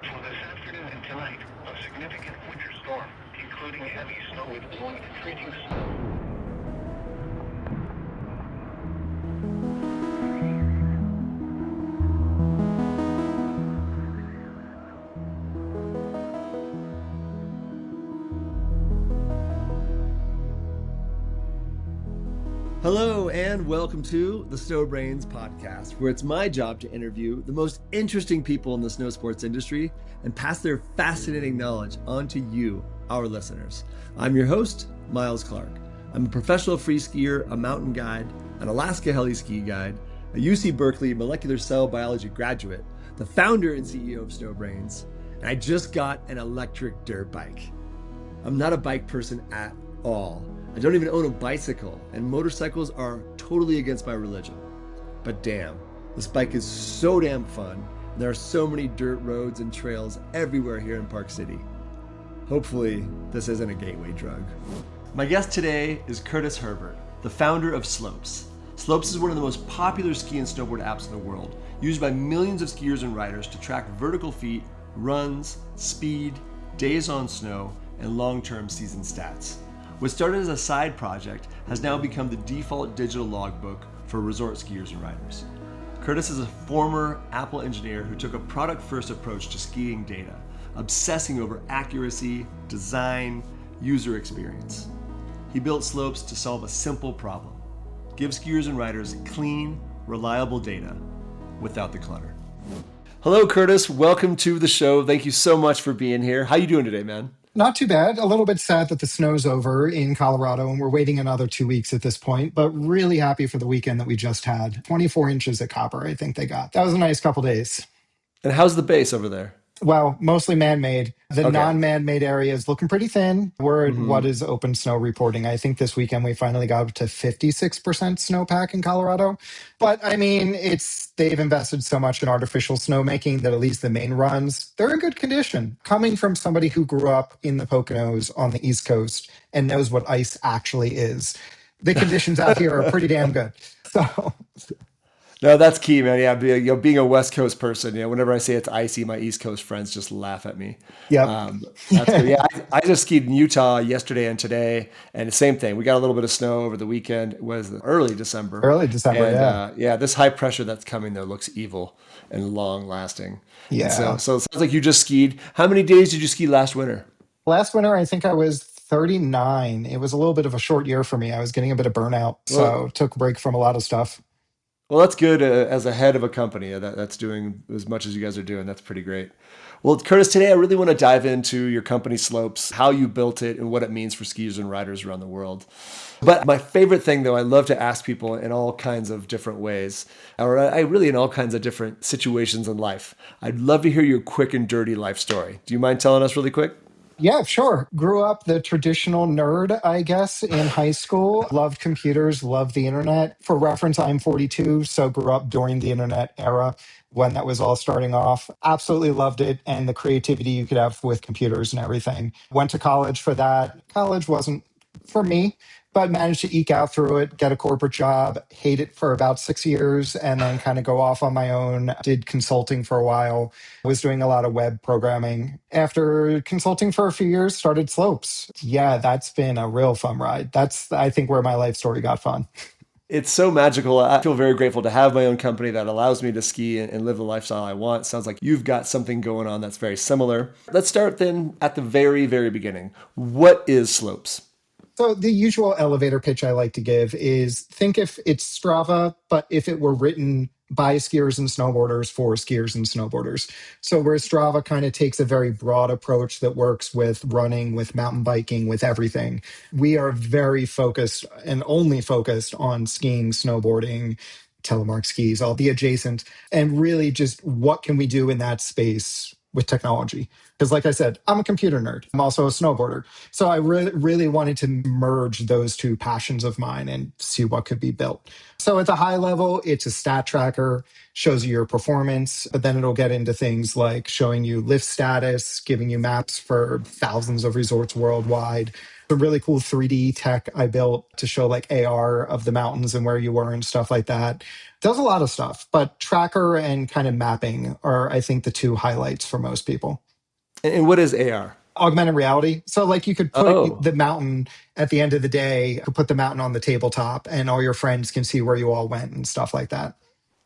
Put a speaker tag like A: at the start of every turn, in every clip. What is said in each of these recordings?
A: For this afternoon and tonight, a significant winter storm, including heavy snow with blowing and treating snow.
B: Hello and welcome to the SnowBrains podcast, where it's my job to interview the most interesting people in the snow sports industry and pass their fascinating knowledge on to you, our listeners. I'm your host, Miles Clark. I'm a professional free skier, a mountain guide, an Alaska heli ski guide, a UC Berkeley molecular cell biology graduate, the founder and CEO of SnowBrains, and I just got an electric dirt bike. I'm not a bike person at all. I don't even own a bicycle, and motorcycles are totally against my religion. But damn, this bike is so damn fun, and there are so many dirt roads and trails everywhere here in Park City. Hopefully, this isn't a gateway drug. My guest today is Curtis Herbert, the founder of Slopes. Slopes is one of the most popular ski and snowboard apps in the world, used by millions of skiers and riders to track vertical feet, runs, speed, days on snow, and long-term season stats. What started as a side project has now become the default digital logbook for resort skiers and riders. Curtis is a former Apple engineer who took a product-first approach to skiing data, obsessing over accuracy, design, user experience. He built Slopes to solve a simple problem: give skiers and riders clean, reliable data without the clutter. Hello, Curtis. Welcome to the show. Thank you so much for being here. How you doing today, man?
C: Not too bad. A little bit sad that the snow's over in Colorado and we're waiting another 2 weeks at this point, but really happy for the weekend that we just had. 24 inches at Copper, I think they got. That was a nice couple days.
B: And how's the base over there?
C: Well, mostly man-made. The
B: Okay.
C: non-man-made area is looking pretty thin. We're at what is open snow reporting. I think this weekend we finally got up to 56% snowpack in Colorado. But I mean, they've invested so much in artificial snowmaking that at least the main runs, they're in good condition. Coming from somebody who grew up in the Poconos on the East Coast and knows what ice actually is, the conditions out here are pretty damn good. So
B: No, that's key, man. Yeah, being a West Coast person, whenever I say it's icy, my East Coast friends just laugh at me.
C: yep.
B: That's good. Yeah, I just skied in Utah yesterday and today, and the same thing. We got a little bit of snow over the weekend. It was early December,
C: Early December,
B: and
C: yeah.
B: yeah, this high pressure that's coming though looks evil and long lasting. And so
C: Yeah.
B: it sounds like you just skied. How many days did you ski last winter?
C: Last winter, I think I was 39. It was a little bit of a short year for me. I was getting a bit of burnout,
B: Well,
C: so took a break from a lot of stuff.
B: Well, that's good as a head of a company that's doing as much as you guys are doing. That's pretty great. Well, Curtis, today I really want to dive into your company Slopes, how you built it, and what it means for skiers and riders around the world. But my favorite thing, though, I love to ask people in all kinds of different ways, or I really in all kinds of different situations in life. I'd love to hear your quick and dirty life story. Do you mind telling us really quick?
C: Yeah, sure. Grew up the traditional nerd, I guess, in high school. Loved computers, loved the internet. For reference, I'm 42, so grew up during the internet era when that was all starting off. Absolutely loved it and the creativity you could have with computers and everything. Went to college for that. College wasn't for me, but managed to eke out through it, get a corporate job, hate it for about 6 years, and then kind of go off on my own. Did consulting for a while, was doing a lot of web programming. After consulting for a few years, started Slopes. Yeah, that's been a real fun ride. That's, I think, where my life story got fun.
B: It's so magical. I feel very grateful to have my own company that allows me to ski and live the lifestyle I want. Sounds like you've got something going on that's very similar. Let's start then at the very, very beginning. What is Slopes?
C: So the usual elevator pitch I like to give is think if it's Strava, but if it were written by skiers and snowboarders for skiers and snowboarders. So where Strava kind of takes a very broad approach that works with running, with mountain biking, with everything. We are very focused and only focused on skiing, snowboarding, telemark skis, all the adjacent, and really just what can we do in that space with technology? Because like I said, I'm a computer nerd. I'm also a snowboarder. So I really wanted to merge those two passions of mine and see what could be built. So at the high level, it's a stat tracker, shows you your performance, but then it'll get into things like showing you lift status, giving you maps for thousands of resorts worldwide. A really cool 3D tech I built to show like AR of the mountains and where you were and stuff like that. Does a lot of stuff, but tracker and kind of mapping are, I think, the two highlights for most people.
B: And what is AR?
C: Augmented reality. So, like, you could put
B: Oh,
C: the mountain at the end of the day, you could put the mountain on the tabletop, and all your friends can see where you all went and stuff like that.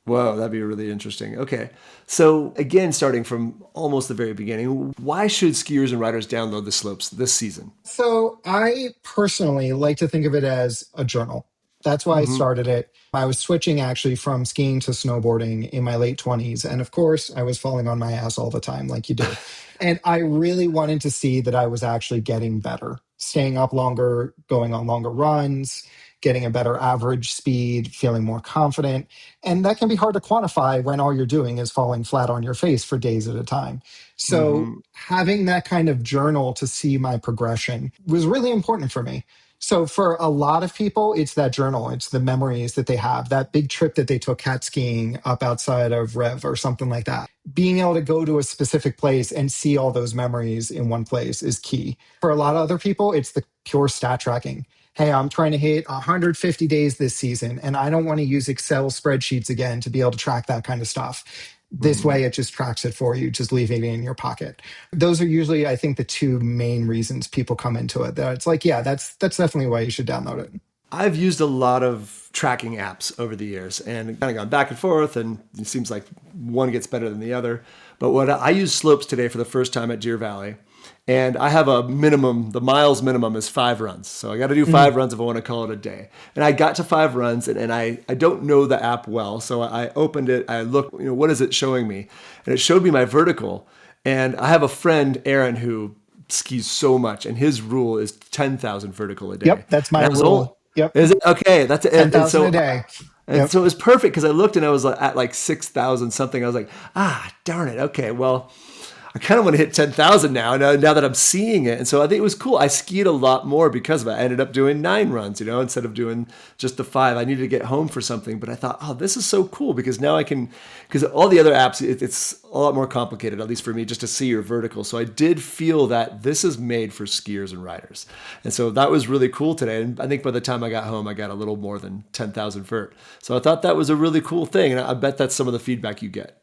B: whoa, that'd be really interesting. Okay. So, again, starting from almost the very beginning, why should skiers and riders download the slopes this season?
C: So I personally like to think of it as a journal. That's why I
B: Hmm.
C: started it. I was switching actually from skiing to snowboarding in my late 20s. And of course, I was falling on my ass all the time, like you do. And I really wanted to see that I was actually getting better, staying up longer, going on longer runs, getting a better average speed, feeling more confident. And that can be hard to quantify when all you're doing is falling flat on your face for days at a time. So
B: Hmm.
C: having that kind of journal to see my progression was really important for me. So for a lot of people, it's that journal. It's the memories that they have, that big trip that they took cat skiing up outside of Rev or something like that. Being able to go to a specific place and see all those memories in one place is key. For a lot of other people, it's the pure stat tracking. Hey, I'm trying to hit 150 days this season, and I don't want to use Excel spreadsheets again to be able to track that kind of stuff. This
B: Hmm.
C: way, it just tracks it for you, just leaving it in your pocket. Those are usually, I think, the two main reasons people come into it. That it's like, yeah, that's definitely why you should download it.
B: I've used a lot of tracking apps over the years and kind of gone back and forth, and it seems like one gets better than the other. But what I use Slopes today for the first time at Deer Valley, and I have a minimum, the miles minimum is 5 runs. So I got to do
C: Mhm.
B: 5 runs if I want to call it a day. And I got to 5 runs, and I don't know the app well. So I opened it, I looked, what is it showing me? And it showed me my vertical. And I have a friend, Aaron, who skis so much, and his rule is 10,000 vertical a day.
C: Yep, that's my
B: And I was only,
C: rule. Yep,
B: is it okay? That's it.
C: 10,000 a day.
B: And
C: Yep.
B: so it was perfect because I looked and I was at like 6,000 something. I was like, darn it. Okay, well, I kind of want to hit 10,000 now that I'm seeing it. And so I think it was cool. I skied a lot more because of it. I ended up doing 9 runs, instead of doing just the 5. I needed to get home for something, but I thought, this is so cool because now I can, because all the other apps, it's a lot more complicated, at least for me, just to see your vertical. So I did feel that this is made for skiers and riders. And so that was really cool today. And I think by the time I got home, I got a little more than 10,000 vert. So I thought that was a really cool thing. And I bet that's some of the feedback you get.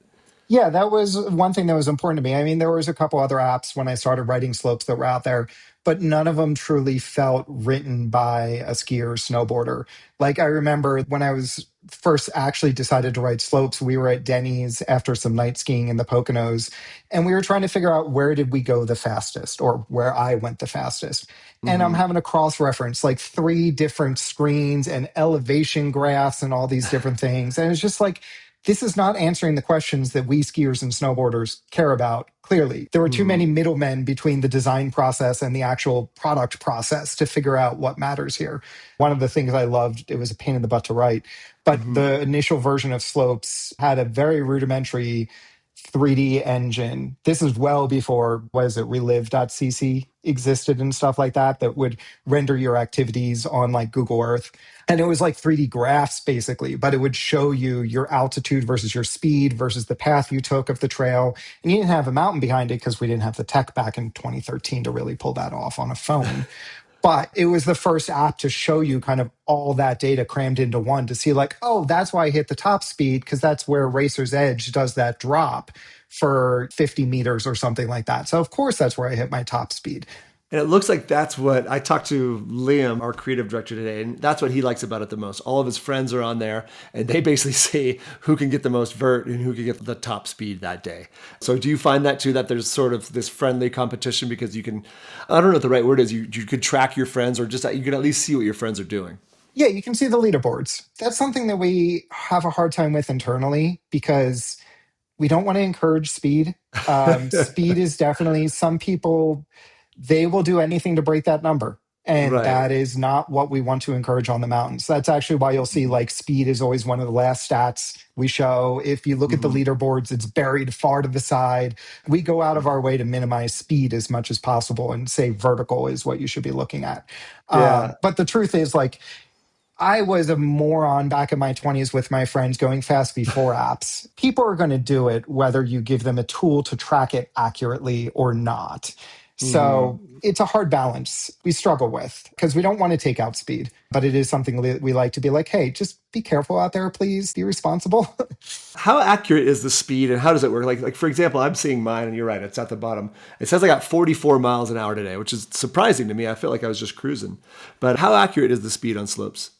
C: Yeah, that was one thing that was important to me. I mean, there was a couple other apps when I started writing slopes that were out there, but none of them truly felt written by a skier or snowboarder. Like I remember when I was first actually decided to write slopes, we were at Denny's after some night skiing in the Poconos, and we were trying to figure out where did we go the fastest or where I went the fastest. And I'm
B: Hmm.
C: having to cross reference like 3 different screens and elevation graphs and all these different things. And it's just like, this is not answering the questions that we skiers and snowboarders care about. Clearly, there were too many
B: Hmm.
C: middlemen between the design process and the actual product process to figure out what matters here. One of the things I loved, it was a pain in the butt to write, but
B: Hmm.
C: the initial version of Slopes had a very rudimentary 3D engine. This is well before, what is it, relive.cc existed and stuff like that, that would render your activities on like Google Earth. And it was like 3D graphs basically, but it would show you your altitude versus your speed versus the path you took of the trail. And you didn't have a mountain behind it because we didn't have the tech back in 2013 to really pull that off on a phone. But it was the first app to show you kind of all that data crammed into one to see, like, oh, that's why I hit the top speed, because that's where Racer's Edge does that drop for 50 meters or something like that. So, of course, that's where I hit my top speed.
B: And it looks like that's what I talked to Liam, our creative director today, and that's what he likes about it the most. All of his friends are on there, and they basically say who can get the most vert and who can get the top speed that day. So do you find that too, that there's sort of this friendly competition because you can, I don't know what the right word is, you could track your friends or just you can at least see what your friends are doing.
C: Yeah, you can see the leaderboards. That's something that we have a hard time with internally because we don't want to encourage speed. Speed is definitely, some people, they will do anything to break that number. And
B: Right.
C: that is not what we want to encourage on the mountains. That's actually why you'll see like speed is always one of the last stats we show. If you look at the
B: Hmm.
C: leaderboards, it's buried far to the side. We go out of our way to minimize speed as much as possible and say vertical is what you should be looking at.
B: Yeah.
C: But the truth is, like, I was a moron back in my 20s with my friends going fast before apps. People are going to do it whether you give them a tool to track it accurately or not. So it's a hard balance we struggle with because we don't want to take out speed, but it is something that we like to be like, hey, just be careful out there, please. Be responsible.
B: How accurate is the speed and how does it work? Like for example, I'm seeing mine and you're right, it's at the bottom. It says I got 44 miles an hour today, which is surprising to me. I feel like I was just cruising. But how accurate is the speed on slopes?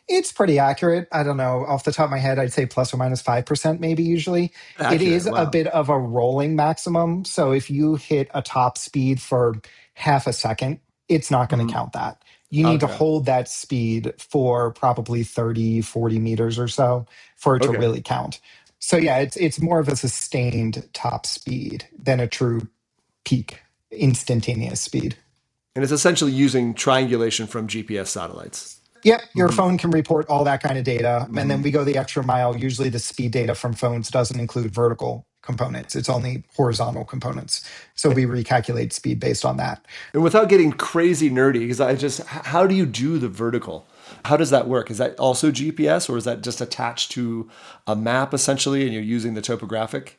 C: It's pretty accurate. I don't know. Off the top of my head, I'd say plus or minus 5% maybe usually. It
B: Accurate,
C: is a
B: wow.
C: bit of a rolling maximum. So if you hit a top speed for half a second, it's not going to
B: Mhm.
C: count that. You need to
B: Okay.
C: hold that speed for probably 30, 40 meters or so for it to
B: Okay.
C: really count. So yeah, it's more of a sustained top speed than a true peak instantaneous speed.
B: And it's essentially using triangulation from GPS satellites.
C: Yep, your
B: Hmm.
C: phone can report all that kind of data. And then
B: Hmm.
C: we go the extra mile. Usually the speed data from phones doesn't include vertical components, it's only horizontal components. So we recalculate speed based on that.
B: And without getting crazy nerdy, because how do you do the vertical? How does that work? Is that also GPS or is that just attached to a map essentially and you're using the topographic?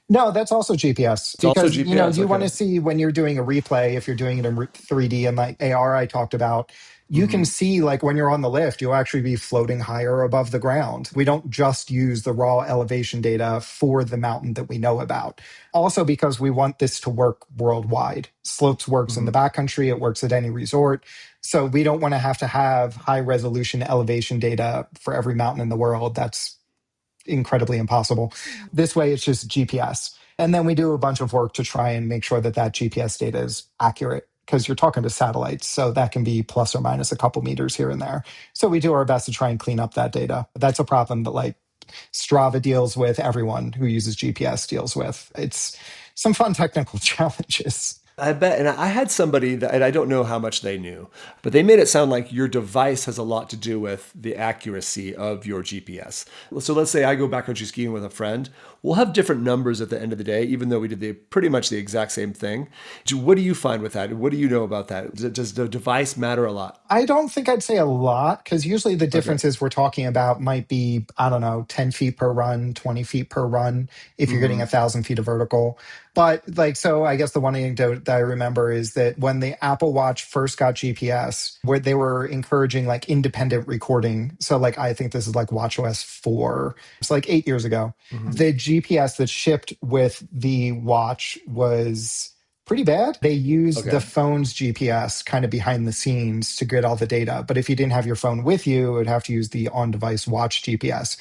C: No, that's also GPS
B: It's also
C: because
B: GPS.
C: you want
B: Okay.
C: to see when you're doing a replay, if you're doing it in 3D and like AR I talked about, you can
B: Hmm.
C: see like when you're on the lift, you'll actually be floating higher above the ground. We don't just use the raw elevation data for the mountain that we know about. Also because we want this to work worldwide. Slopes works in the
B: Hmm.
C: backcountry, it works at any resort. So we don't want to have high resolution elevation data for every mountain in the world. That's incredibly impossible. This way, it's just GPS. And then we do a bunch of work to try and make sure that that GPS data is accurate because you're talking to satellites. So that can be plus or minus a couple meters here and there. So we do our best to try and clean up that data. That's a problem that like Strava deals with, everyone who uses GPS deals with. It's some fun technical challenges.
B: I bet. And I had somebody that, and I don't know how much they knew, but they made it sound like your device has a lot to do with the accuracy of your GPS. So let's say I go backcountry skiing with a friend. We'll have different numbers at the end of the day, even though we did pretty much the exact same thing. What do you find with that? What do you know about that? Does the device matter a lot?
C: I don't think I'd say a lot because usually the
B: Okay.
C: differences we're talking about might be, I don't know, 10 feet per run, 20 feet per run if you're getting
B: Hmm.
C: 1,000 feet of vertical. But like, so I guess the one anecdote that I remember is that when the Apple Watch first got GPS, where they were encouraging like independent recording. So, like, I think this is like WatchOS 4. It's like 8 years ago.
B: Hmm.
C: The GPS that shipped with the watch was pretty bad. They used the
B: Okay.
C: phone's GPS kind of behind the scenes to get all the data. But if you didn't have your phone with you, it would have to use the on device watch GPS.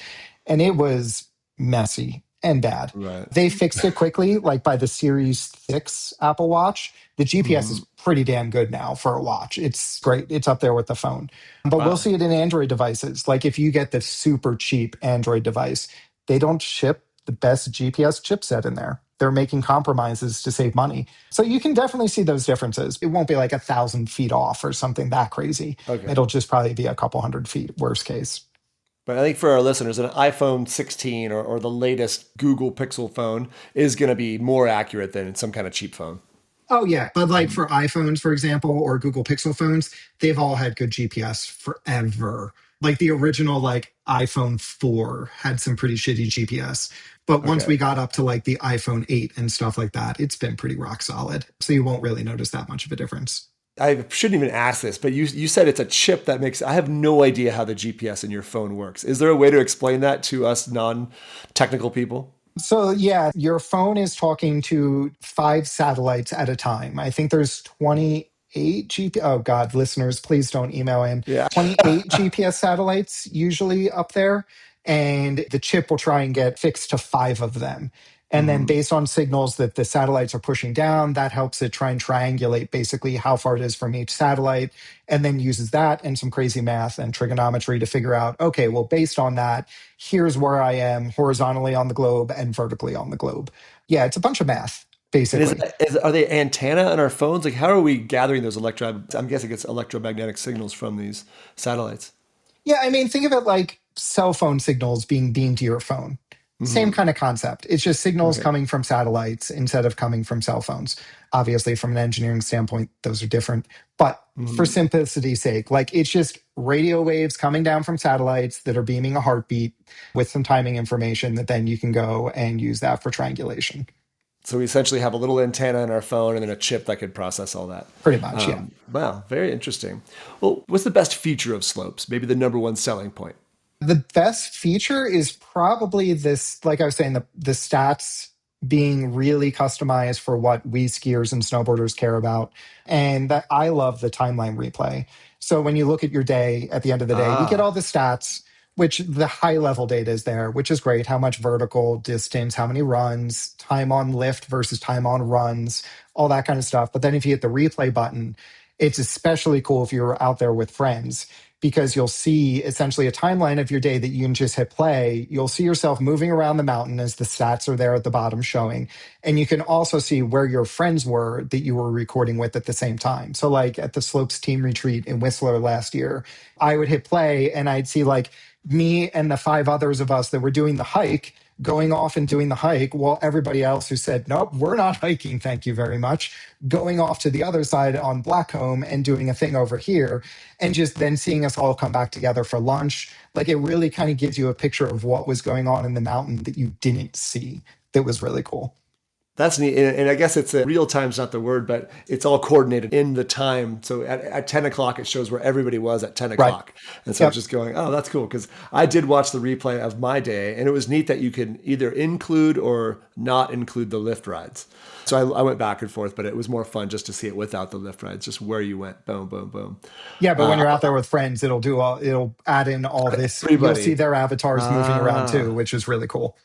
C: And it was messy and bad.
B: Right.
C: They fixed it quickly, like by the Series 6 Apple Watch. The GPS is
B: Hmm.
C: pretty damn good now for a watch. It's great. It's up there with the phone. But we'll
B: Wow.
C: see it in Android devices. Like if you get the super cheap Android device, they don't ship the best GPS chipset in there. They're making compromises to save money. So you can definitely see those differences. It won't be like 1,000 feet off or something that crazy.
B: Okay.
C: It'll just probably be a couple 100 feet, worst case.
B: But I think for our listeners, an iPhone 16 or the latest Google Pixel phone is going to be more accurate than some kind of cheap phone.
C: Oh, yeah. But like for iPhones, for example, or Google Pixel phones, they've all had good GPS forever. Like the original like iPhone 4 had some pretty shitty GPS. But once
B: Okay.
C: we got up to like the iPhone 8 and stuff like that, it's been pretty rock solid. So you won't really notice that much of a difference.
B: I shouldn't even ask this, but you said it's a chip that makes. I have no idea how the GPS in your phone works. Is there a way to explain that to us non-technical people?
C: So yeah, your phone is talking to 5 satellites at a time. I think there's 28 GPS. Oh God, listeners, please don't email in.
B: Yeah.
C: 28 GPS satellites usually up there, and the chip will try and get fixed to 5 of them. And then
B: Hmm.
C: based on signals that the satellites are pushing down, that helps it try and triangulate basically how far it is from each satellite, and then uses that and some crazy math and trigonometry to figure out, okay, well, based on that, here's where I am horizontally on the globe and vertically on the globe. Yeah, it's a bunch of math,
B: And
C: basically.
B: are they antenna on our phones? Like, how are we gathering those I'm guessing it's electromagnetic signals from these satellites.
C: Yeah, I mean, think of it like cell phone signals being beamed to your phone. Same
B: Hmm.
C: kind of concept. It's just signals
B: Okay.
C: coming from satellites instead of coming from cell phones. Obviously, from an engineering standpoint, those are different. But for
B: Hmm.
C: simplicity's sake, like it's just radio waves coming down from satellites that are beaming a heartbeat with some timing information that then you can go and use that for triangulation.
B: So we essentially have a little antenna in our phone and then a chip that could process all that.
C: Pretty much, yeah.
B: Wow, very interesting. Well, what's the best feature of slopes? Maybe the number one selling point?
C: The best feature is probably this, like I was saying, the stats being really customized for what we skiers and snowboarders care about. And that I love the timeline replay. So when you look at your day at the end of the day, you get all
B: Ah,
C: the stats, which the high level data is there, which is great. How much vertical distance, how many runs, time on lift versus time on runs, all that kind of stuff. But then if you hit the replay button, it's especially cool if you're out there with friends because you'll see essentially a timeline of your day that you can just hit play. You'll see yourself moving around the mountain as the stats are there at the bottom showing. And you can also see where your friends were that you were recording with at the same time. So, like at the Slopes team retreat in Whistler last year, I would hit play and I'd see like me and the five others of us that were doing the hike going off and doing the hike while everybody else who said, nope, we're not hiking, thank you very much, going off to the other side on Blackcomb and doing a thing over here. And just then seeing us all come back together for lunch. Like it really kind of gives you a picture of what was going on in the mountain that you didn't see. That was really cool.
B: that's neat. And I guess it's a real time's not the word, but it's all coordinated in the time. So at 10 o'clock, it shows where everybody was at 10
C: Right.
B: o'clock. And so it's
C: Yep.
B: just going, oh, that's cool. Because I did watch the replay of my day, and it was neat that you can either include or not include the lift rides. So I went back and forth, but it was more fun just to see it without the lift rides, just where you went. Boom, boom, boom.
C: Yeah, but when you're out there with friends, it'll add in all this. You'll see
B: Everybody.
C: their avatars moving around too,
B: Ah.
C: which is really cool.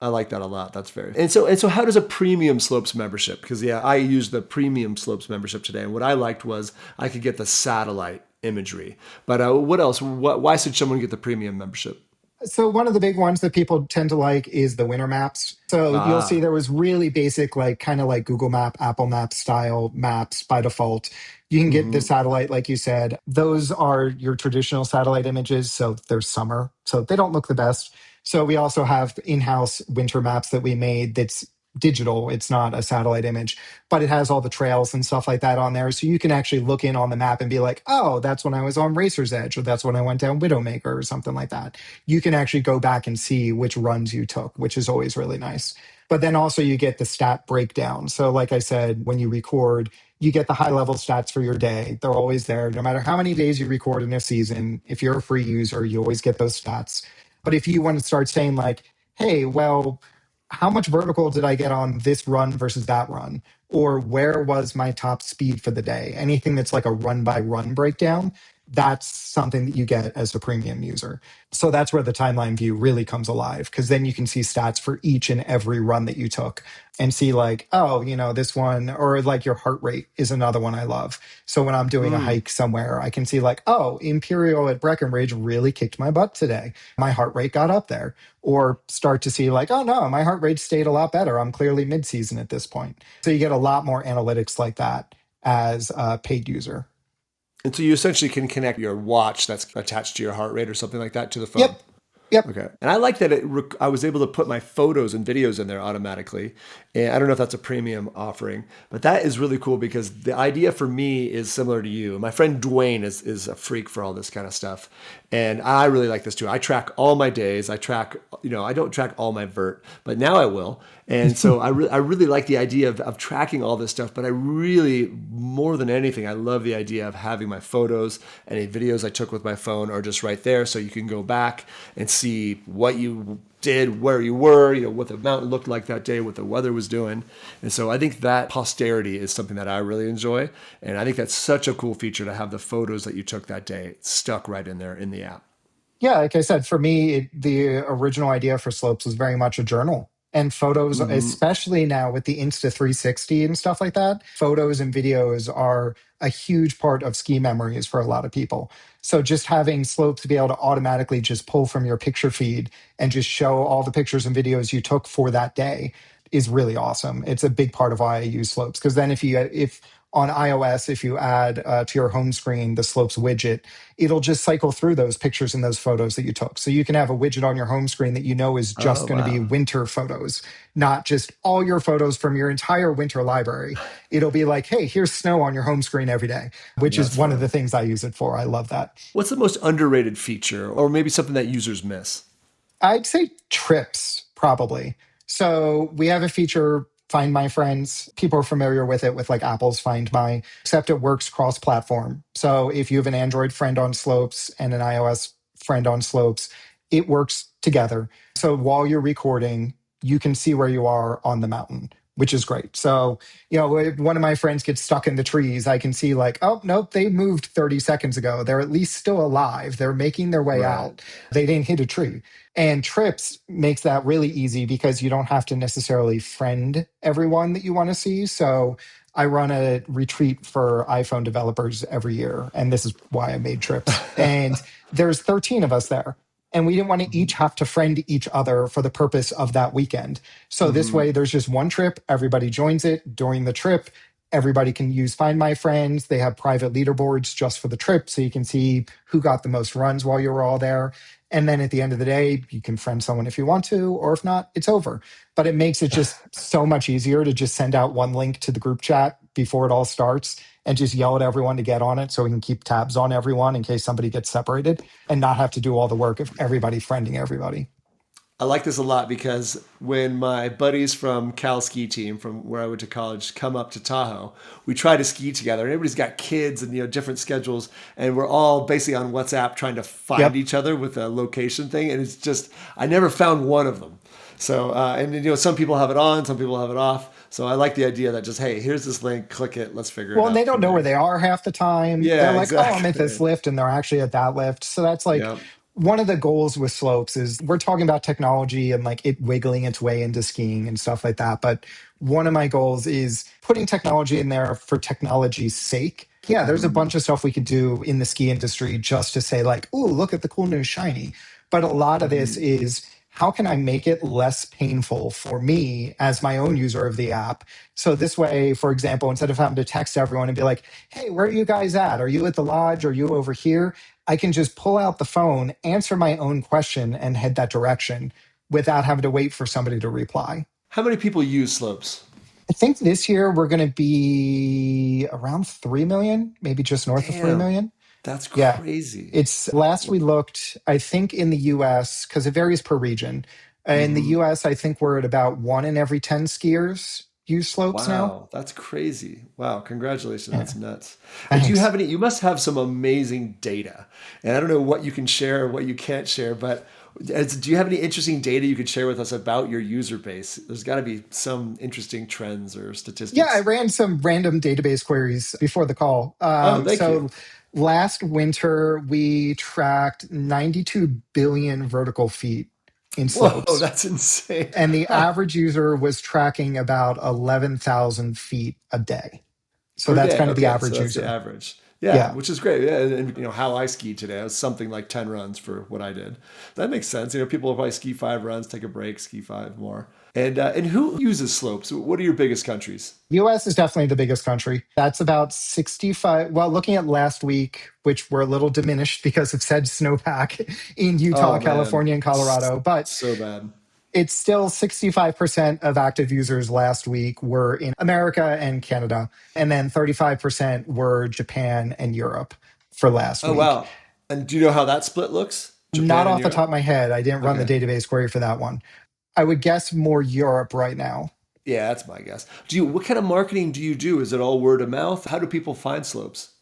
B: I like that a lot. That's very and so how does a premium slopes membership? Because yeah, I used the premium slopes membership today, and what I liked was I could get the satellite imagery. But what else? Why should someone get the premium membership?
C: So one of the big ones that people tend to like is the winter maps. So you'll see
B: Ah,
C: there was really basic, like kind of like Google Map, Apple Map style maps by default. You can get the
B: hmm
C: satellite, like you said. Those are your traditional satellite images. So they're summer. So they don't look the best. So we also have in-house winter maps that we made that's digital. It's not a satellite image, but it has all the trails and stuff like that on there. So you can actually look in on the map and be like, oh, that's when I was on Racer's Edge, or that's when I went down Widowmaker or something like that. You can actually go back and see which runs you took, which is always really nice. But then also you get the stat breakdown. So, like I said, when you record, you get the high level stats for your day. They're always there, no matter how many days you record in a season. If you're a free user, you always get those stats. But if you want to start saying, like, hey, well, how much vertical did I get on this run versus that run? Or where was my top speed for the day? Anything that's like a run by run breakdown, that's something that you get as a premium user. So that's where the timeline view really comes alive because then you can see stats for each and every run that you took and see, like, oh, this one, or like your heart rate is another one I love. So when I'm doing a hike somewhere, I can see, like, oh, Imperial at Breckenridge really kicked my butt today. My heart rate got up there. Or start to see, like, oh no, my heart rate stayed a lot better. I'm clearly mid-season at this point. So you get a lot more analytics like that as a paid user.
B: and so you essentially can connect your watch that's attached to your heart rate or something like that to the phone.
C: Yep. Yep.
B: Okay. And I like that I was able to put my photos and videos in there automatically. And I don't know if that's a premium offering, but that is really cool because the idea for me is similar to you. My friend Dwayne is a freak for all this kind of stuff. And I really like this too. I track all my days. I track, I don't track all my vert, but now I will. And so I really like the idea of tracking all this stuff, but I really, more than anything, I love the idea of having my photos, any videos I took with my phone are just right there. So you can go back and see what you did, where you were, what the mountain looked like that day, what the weather was doing. And so I think that posterity is something that I really enjoy. And I think that's such a cool feature to have the photos that you took that day stuck right in there in the app.
C: Yeah, like I said, for me, the original idea for Slopes was very much a journal. And photos,
B: hmm
C: especially now with the Insta 360 and stuff like that, photos and videos are a huge part of ski memories for a lot of people. So just having Slopes to be able to automatically just pull from your picture feed and just show all the pictures and videos you took for that day is really awesome. It's a big part of why I use Slopes because then if on iOS, if you add to your home screen the Slopes widget, it'll just cycle through those pictures and those photos that you took. So you can have a widget on your home screen that you know is just
B: Oh,
C: going to be
B: wow.
C: winter photos, not just all your photos from your entire winter library. It'll be like, hey, here's snow on your home screen every day, which is
B: That's
C: one of the
B: fun.
C: things I use it for. I love that.
B: What's the most underrated feature or maybe something that users miss?
C: I'd say trips, probably. So we have a feature Find My Friends. People are familiar with it with like Apple's Find My, except it works cross-platform. So if you have an Android friend on Slopes and an iOS friend on Slopes, it works together. So while you're recording, you can see where you are on the mountain, which is great. So, if one of my friends gets stuck in the trees, I can see like, oh, nope, they moved 30 seconds ago. They're at least still alive. They're making their way
B: Right.
C: out. They didn't hit a tree. And Trips makes that really easy because you don't have to necessarily friend everyone that you want to see. So I run a retreat for iPhone developers every year. And this is why I made Trips. And there's 13 of us there. And we didn't want to each have to friend each other for the purpose of that weekend. So this
B: Mhm.
C: way, there's just one trip. Everybody joins it. During the trip, everybody can use Find My Friends. They have private leaderboards just for the trip. So you can see who got the most runs while you were all there. And then at the end of the day, you can friend someone if you want to, or if not, it's over. But it makes it just so much easier to just send out one link to the group chat before it all starts and just yell at everyone to get on it so we can keep tabs on everyone in case somebody gets separated and not have to do all the work of everybody friending everybody.
B: I like this a lot because when my buddies from Cal Ski Team, from where I went to college, come up to Tahoe, we try to ski together. And everybody's got kids and different schedules, and we're all basically on WhatsApp trying to find
C: Yep.
B: each other with a location thing. And it's just I never found one of them. So and some people have it on, some people have it off. So I like the idea that just hey, here's this link, click it, let's figure it
C: Well, and they
B: out
C: don't
B: from
C: know where
B: there.
C: they are half the time. They're
B: Yeah,
C: like, oh, I'm at
B: exactly.
C: this lift, and they're actually at that lift. So that's like
B: Yeah.
C: one of the goals with Slopes is we're talking about technology and like it wiggling its way into skiing and stuff like that. But one of my goals is putting technology in there for technology's sake. Yeah, there's a bunch of stuff we could do in the ski industry just to say like, oh, look at the cool new shiny. But a lot of this is how can I make it less painful for me as my own user of the app? So this way, for example, instead of having to text everyone and be like, hey, where are you guys at? Are you at the lodge? Are you over here? I can just pull out the phone, answer my own question, and head that direction without having to wait for somebody to reply.
B: How many people use Slopes?
C: I think this year we're going to be around 3 million, maybe just north of 3
B: Damn,
C: million.
B: that's
C: Yeah.
B: crazy.
C: It's last we looked, I think in the US, because it varies per region. In the
B: Hmm.
C: US, I think we're at about 1 in every 10 skiers use Slopes now.
B: Wow, that's crazy. Wow, congratulations.
C: Yeah.
B: That's nuts. And do you
C: Thanks.
B: have any, you must have some amazing data. And I don't know what you can share, what you can't share, but do you have any interesting data you could share with us about your user base? There's got to be some interesting trends or
C: Yeah, I
B: statistics.
C: ran some random database queries before the call.
B: Oh, thank you.
C: So last winter, we tracked 92 billion vertical feet in
B: Whoa,
C: Slopes.
B: that's insane.
C: And the average user was tracking about 11,000 feet a day. So
B: Per
C: that's
B: day.
C: kind of the
B: Okay, so
C: average
B: that's the
C: user.
B: average. Yeah,
C: Yeah.
B: which is great. Yeah, and how I skied today, I was something like 10 runs for what I did. That makes sense. People will probably ski 5 runs, take a break, ski 5 more. And who uses slopes? What are your biggest countries?
C: US is definitely the biggest country. That's about 65. Well, looking at last week, which were a little diminished because of said snowpack in Utah,
B: Oh man,
C: California, and Colorado, but
B: so bad.
C: it's still 65% of active users last week were in America and Canada. And then 35% were Japan and Europe for last
B: Oh
C: week.
B: wow. And do you know how that split looks?
C: Not
B: Japan and
C: off the
B: Europe?
C: top of my head. I didn't run the
B: Okay.
C: database query for that one. I would guess more Europe right now.
B: Yeah, that's my guess. What kind of marketing do you do? Is it all word of mouth? How do people find slopes?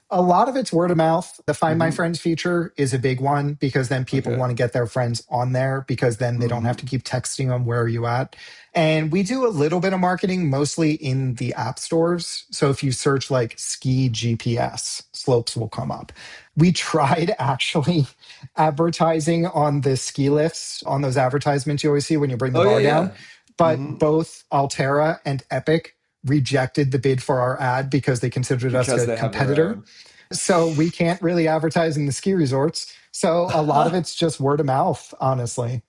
C: A lot of it's word of mouth. The Find My
B: Hmm.
C: Friends feature is a big one because then people
B: Okay.
C: want to get their friends on there because then they don't have
B: Hmm.
C: to keep texting them, where are you at? And we do a little bit of marketing, mostly in the app stores. So if you search like ski GPS, Slopes will come up. We tried actually advertising on the ski lifts, on those advertisements you always see when you bring the
B: Oh yeah,
C: bar down.
B: yeah.
C: But
B: Hmm.
C: both Altera and Epic rejected the bid for our ad because they considered us
B: Because
C: a
B: they have their
C: competitor.
B: own.
C: So we can't really advertise in the ski resorts. So a lot of it's just word of mouth, honestly.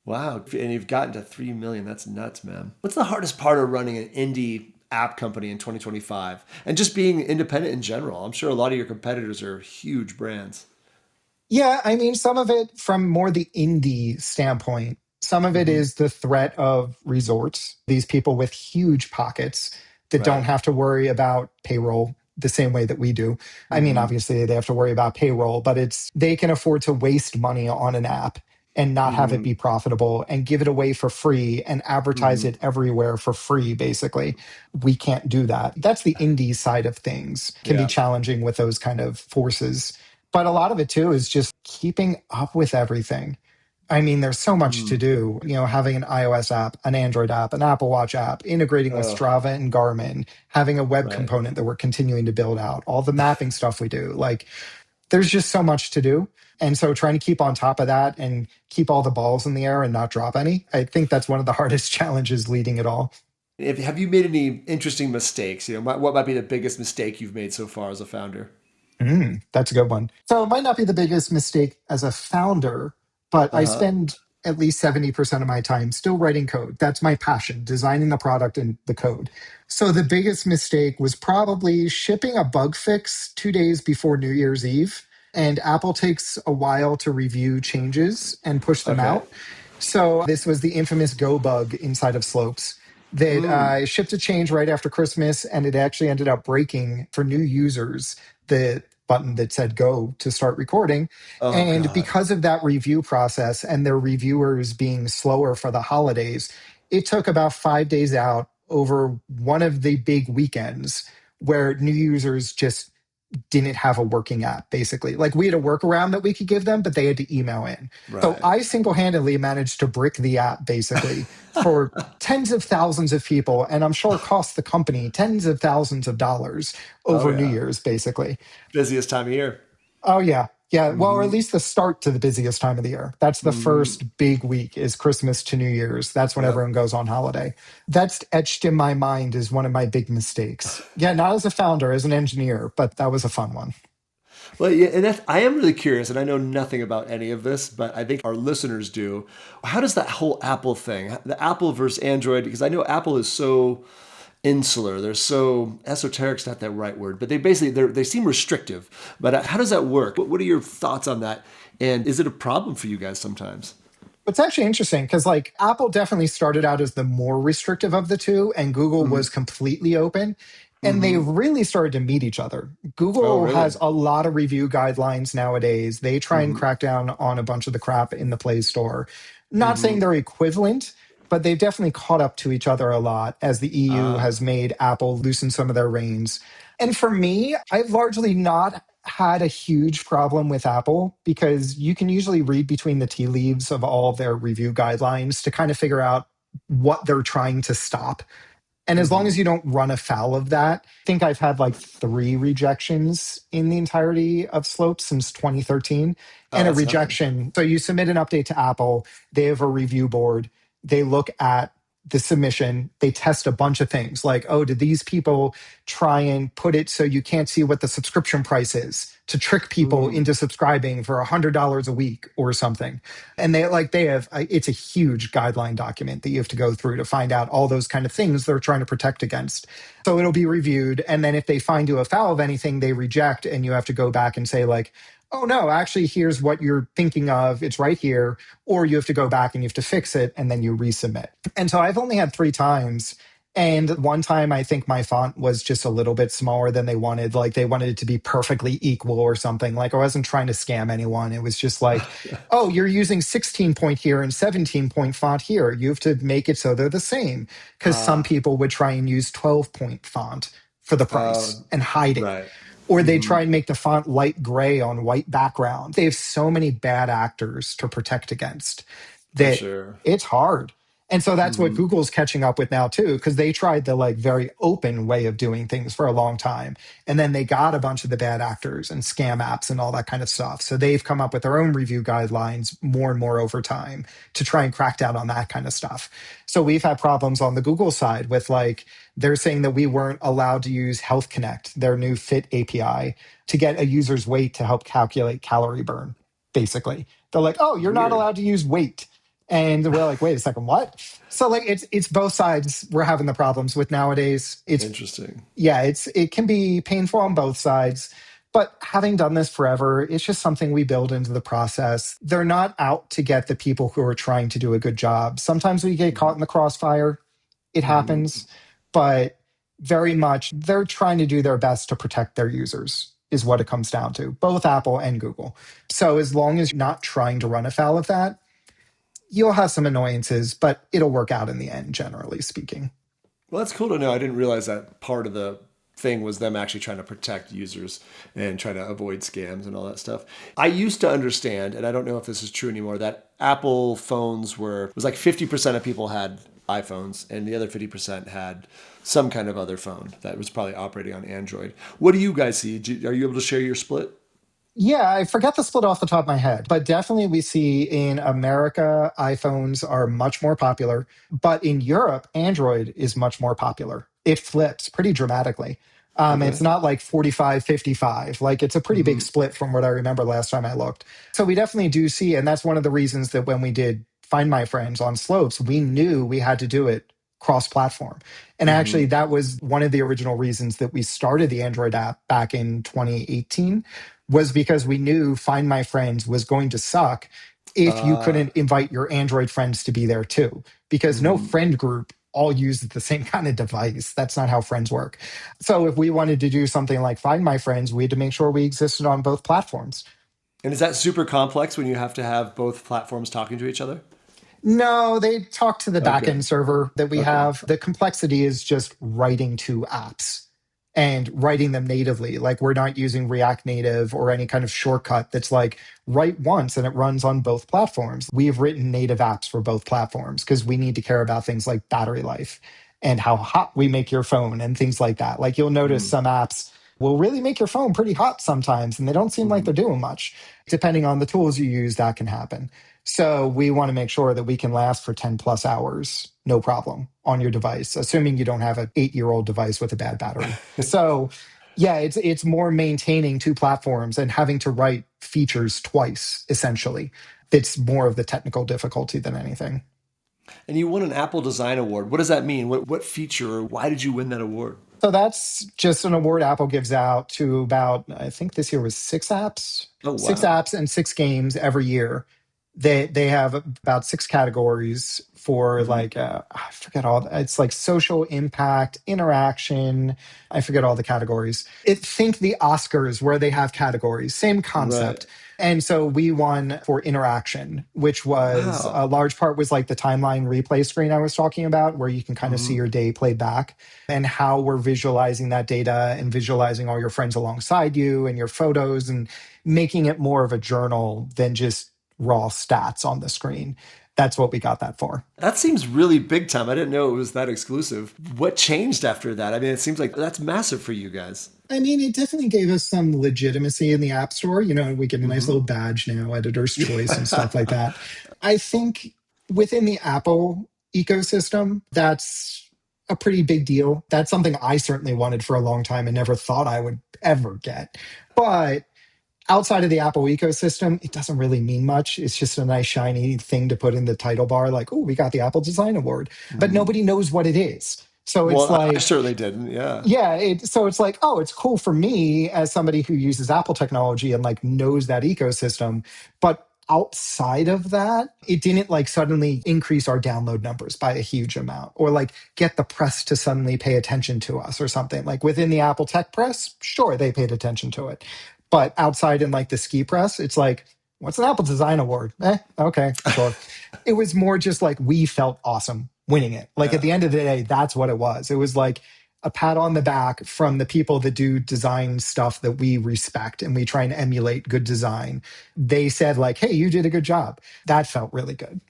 B: Wow. And you've gotten to 3 million. That's nuts, man. What's the hardest part of running an indie app company in 2025 and just being independent in general? I'm sure a lot of your competitors are huge brands.
C: Yeah, I mean, some of it from more the indie standpoint, some of it
B: Hmm.
C: is the threat of resorts, these people with huge pockets that don't
B: Right.
C: have to worry about payroll the same way that we do. I mean,
B: Hmm.
C: obviously they have to worry about payroll, but it's they can afford to waste money on an app and not have it
B: Hmm.
C: be profitable and give it away for free and advertise
B: Hmm.
C: it everywhere for free, basically. We can't do that. That's the indie side of things, can be
B: Yeah.
C: challenging with those kind of forces. But a lot of it too is just keeping up with everything. I mean, there's so much to
B: Mm.
C: do, having an iOS app, an Android app, an Apple Watch app, integrating with
B: Oh,
C: Strava and Garmin, having a web
B: right.
C: component that we're continuing to build out, all the mapping stuff we do. Like, there's just so much to do. And so trying to keep on top of that and keep all the balls in the air and not drop any, I think that's one of the hardest challenges leading it all.
B: Have you made any interesting mistakes? What might be the biggest mistake you've made so far as a founder?
C: That's a good one. So it might not be the biggest mistake as a founder, but
B: Uh
C: I
B: huh.
C: spend at least 70% of my time still writing code. That's my passion, designing the product and the code. So the biggest mistake was probably shipping a bug fix 2 days before New Year's Eve. And Apple takes a while to review changes and push them
B: Okay.
C: out. So this was the infamous Go bug inside of Slopes that
B: Mm.
C: shipped a change right after Christmas, and it actually ended up breaking for new users the button that said go to start recording.
B: Oh
C: And
B: God.
C: because of that review process and their reviewers being slower for the holidays, it took about 5 days out over one of the big weekends where new users just didn't have a working app, basically. Like, we had a workaround that we could give them, but they had to email in. So
B: Right.
C: I single handedly managed to brick the app, basically, for tens of thousands of people. And I'm sure it cost the company tens of thousands of dollars
B: Oh
C: over New
B: yeah.
C: Year's, basically.
B: Busiest time of year.
C: Oh yeah. Yeah. Well, or at
B: Hmm.
C: least the start to the busiest time of the year. That's the
B: Hmm.
C: first big week is Christmas to New Year's. That's when
B: Yep.
C: everyone goes on holiday. That's etched in my mind as one of my big mistakes. Yeah, not as a founder, as an engineer, but that was a fun one.
B: Well, yeah, and I am really curious, and I know nothing about any of this, but I think our listeners do. How does that whole Apple thing, the Apple versus Android, because I know Apple is so insular, they're so esoteric's not that right word, but they seem restrictive. But how does that work? What are your thoughts on that? And is it a problem for you guys sometimes?
C: It's actually interesting because, like, Apple definitely started out as the more restrictive of the two, and Google
B: Hmm.
C: was completely open. And they
B: Hmm.
C: really started to meet each other.
B: Oh,
C: Google
B: really?
C: has a lot of review guidelines nowadays. They try and
B: Hmm.
C: crack down on a bunch of the crap in the Play Store. Not saying
B: Hmm.
C: they're equivalent, but they've definitely caught up to each other a lot as the EU has
B: Ah.
C: made Apple loosen some of their reins. And for me, I've largely not had a huge problem with Apple because you can usually read between the tea leaves of all of their review guidelines to kind of figure out what they're trying to stop. And as long
B: Hmm.
C: as you don't run afoul of that, I think I've had like 3 rejections in the entirety of Slopes since 2013.
B: Oh,
C: And a
B: that's nothing.
C: rejection. So you submit an update to Apple, they have a review board, they look at the submission, they test a bunch of things like, oh, did these people try and put it so you can't see what the subscription price is to trick people
B: Mm.
C: into subscribing for $100 a week or something? And they have, it's a huge guideline document that you have to go through to find out all those kind of things they're trying to protect against. So it'll be reviewed, and then if they find you afoul of anything, they reject, and you have to go back and say like, oh no, actually here's what you're thinking of, it's right here. Or you have to go back and you have to fix it, and then you resubmit. And so I've only had 3 times. And one time, I think my font was just a little bit smaller than they wanted. Like, they wanted it to be perfectly equal or something. Like, I wasn't trying to scam anyone. It was just like, oh, you're using 16 point here and 17 point font here. You have to make it so they're the same. Because some
B: Ah.
C: people would try and use 12-point font for the price and hide it.
B: Right.
C: Or they
B: Hmm.
C: try and make the font light gray on white background. They have so many bad actors to protect against
B: For
C: that
B: sure.
C: it's hard. And so that's what
B: Hmm.
C: Google's catching up with now too, because they tried the like very open way of doing things for a long time. And then they got a bunch of the bad actors and scam apps and all that kind of stuff. So they've come up with their own review guidelines more and more over time to try and crack down on that kind of stuff. So we've had problems on the Google side with like, they're saying that we weren't allowed to use Health Connect, their new Fit API, to get a user's weight to help calculate calorie burn, basically. They're like, oh, you're not
B: Weird.
C: allowed to use weight. And we're like, wait a second, what? So like it's both sides we're having the problems with nowadays. It's
B: Interesting.
C: yeah, it can be painful on both sides. But having done this forever, it's just something we build into the process. They're not out to get the people who are trying to do a good job. Sometimes we get caught in the crossfire. It
B: Hmm.
C: happens, but very much they're trying to do their best to protect their users, is what it comes down to, both Apple and Google. So as long as you're not trying to run afoul of that, You'll have some annoyances, but it'll work out in the end, generally speaking.
B: Well, that's cool to know. I didn't realize that part of the thing was them actually trying to protect users and try to avoid scams and all that stuff. I used to understand, and I don't know if this is true anymore, that Apple phones it was like 50% of people had iPhones and the other 50% had some kind of other phone that was probably operating on Android. What do you guys see? Are you able to share your split?
C: Yeah, I forget the split off the top of my head, but definitely we see in America, iPhones are much more popular. But in Europe, Android is much more popular. It flips pretty dramatically. It's
B: Okay.
C: not like 45-55. Like it's a pretty big split from what I remember last time I looked. So we definitely do see, and that's one of the reasons that when we did Find My Friends on Slopes, we knew we had to do it cross platform. And
B: Mm-hmm.
C: actually, that was one of the original reasons that we started the Android app back in 2018 was because we knew Find My Friends was going to suck if you
B: Uh,
C: couldn't invite your Android friends to be there too, because no
B: mhm.
C: friend group all use the same kind of device. That's not how friends work. So if we wanted to do something like Find My Friends, we had to make sure we existed on both platforms.
B: And is that super complex when you have to have both platforms talking to each other?
C: No, they talk to the
B: Oh, good.
C: backend server that we
B: Okay.
C: have. The complexity is just writing two apps and writing them natively. Like we're not using React Native or any kind of shortcut that's like write once and it runs on both platforms. We've written native apps for both platforms because we need to care about things like battery life and how hot we make your phone and things like that. Like you'll notice
B: Mm-hmm.
C: some apps will really make your phone pretty hot sometimes and they don't seem like
B: Mm-hmm.
C: they're doing much. Depending on the tools you use, that can happen. So we want to make sure that we can last for 10 plus hours, no problem, on your device, assuming you don't have an 8-year-old device with a bad battery. So yeah, it's more maintaining two platforms and having to write features twice, essentially. It's more of the technical difficulty than anything.
B: And you won an Apple Design Award. What does that mean? What feature or why did you win that award?
C: So that's just an award Apple gives out to about, I think this year was
B: Oh,
C: six
B: wow.
C: apps and six games every year. They have about six categories for
B: Mm-hmm.
C: like I forget all. It's like social impact, interaction. I forget all the categories. Think the Oscars where they have categories, same
B: Right.
C: concept. And so we won for interaction, which was
B: Wow.
C: a large part was like the timeline replay screen I was talking about, where you can kind of see
B: Mm-hmm.
C: your day played back and how we're visualizing that data and visualizing all your friends alongside you and your photos and making it more of a journal than just raw stats on the screen. That's what we got that for.
B: That seems really big time. I didn't know it was that exclusive. What changed after that? I mean, it seems like that's massive for you guys.
C: I mean, it definitely gave us some legitimacy in the App Store. You know, we get a nice
B: Mm-hmm.
C: little badge now, editor's choice and stuff like
B: Yeah.
C: that. I think within the Apple ecosystem, that's a pretty big deal. That's something I certainly wanted for a long time and never thought I would ever get. But outside of the Apple ecosystem, it doesn't really mean much. It's just a nice shiny thing to put in the title bar, like, oh, we got the Apple Design Award. But
B: Mm-hmm.
C: nobody knows what it is. So it's
B: Well, I
C: like,
B: certainly didn't. Yeah.
C: yeah, so it's like, oh, it's cool for me as somebody who uses Apple technology and like knows that ecosystem. But outside of that, it didn't like suddenly increase our download numbers by a huge amount or like get the press to suddenly pay attention to us or something. Like within the Apple tech press, sure, they paid attention to it. But outside in like the ski press, it's like, what's an Apple Design Award? Okay, sure. It was more just like we felt awesome winning it. Like at
B: Yeah.
C: the end of the day, that's what it was. It was like a pat on the back from the people that do design stuff that we respect and we try and emulate good design. They said like, "Hey, you did a good job." That felt really good.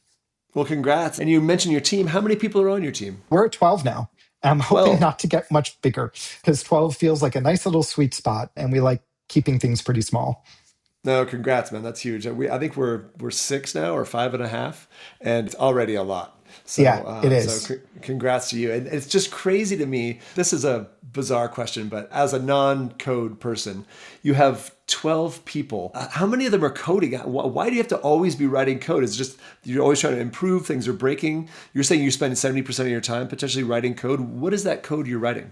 B: Well, congrats. And you mentioned your team. How many people are on your team?
C: We're at 12 now. I'm hoping
B: 12.
C: not to get much bigger because 12 feels like a nice little sweet spot and we like keeping things pretty small.
B: No, congrats, man. That's huge. I think we're six now or five and a half, and it's already a lot. So,
C: Yeah, it is.
B: congrats to you. And it's just crazy to me. This is a bizarre question, but as a non-code person, you have 12 people. How many of them are coding? Why do you have to always be writing code? It's just you're always trying to improve. Things are breaking. You're saying you spend 70% of your time potentially writing code. What is that code you're writing?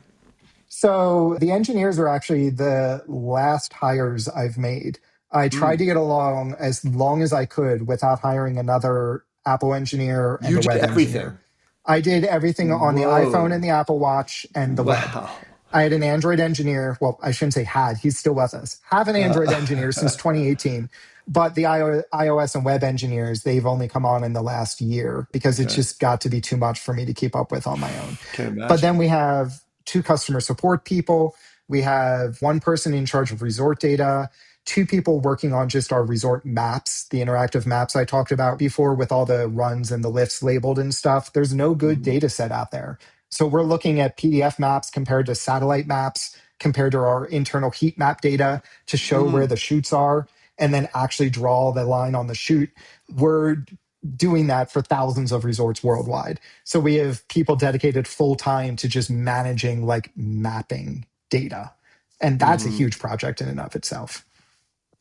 C: So the engineers are actually the last hires I've made. I tried
B: Mm.
C: to get along as long as I could without hiring another Apple engineer and
B: You
C: a
B: did
C: web
B: everything.
C: engineer. I did everything on the iPhone and
B: Whoa.
C: the Apple Watch and the web.
B: Wow.
C: I had an Android engineer. Well, I shouldn't say had. He's still with us. Have an Android engineer since 2018. But the iOS and web engineers, they've only come on in the last year because it's
B: Okay.
C: just got to be too much for me to keep up with on my own.
B: Can't
C: But then
B: imagine.
C: we have two customer support people. We have one person in charge of resort data, two people working on just our resort maps, the interactive maps I talked about before with all the runs and the lifts labeled and stuff. There's no good
B: Mhm.
C: data set out there. So we're looking at PDF maps compared to satellite maps, compared to our internal heat map data to show where
B: Mm.
C: the chutes are, and then actually draw the line on the chute. We're doing that for thousands of resorts worldwide. So we have people dedicated full time to just managing like mapping data. And that's a
B: Mhm.
C: huge project in and of itself.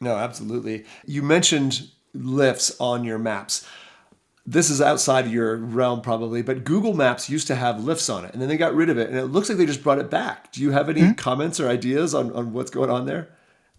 B: No, absolutely. You mentioned lifts on your maps. This is outside of your realm probably, but Google Maps used to have lifts on it and then they got rid of it and it looks like they just brought it back. Do you have any
C: Mhm.
B: comments or ideas on what's going on there?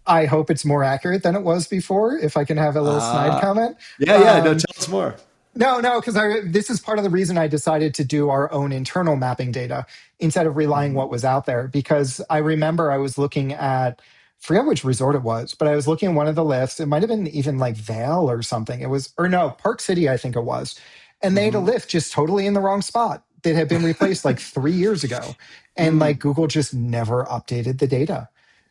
C: I hope it's more accurate than it was before, if I can have a little snide
B: Ah,
C: comment.
B: yeah. No,
C: Um,
B: tell us more.
C: No, because this is part of the reason I decided to do our own internal mapping data instead of relying
B: Hmm.
C: what was out there. Because I remember I was looking at, forget which resort it was, but I was looking at one of the lists. It might have been even like Vail or something. It was, or no, Park City, I think it was. And they had a
B: Hmm.
C: lift just totally in the wrong spot that had been replaced like 3 years ago. And like
B: Mm.
C: Google just never updated the data.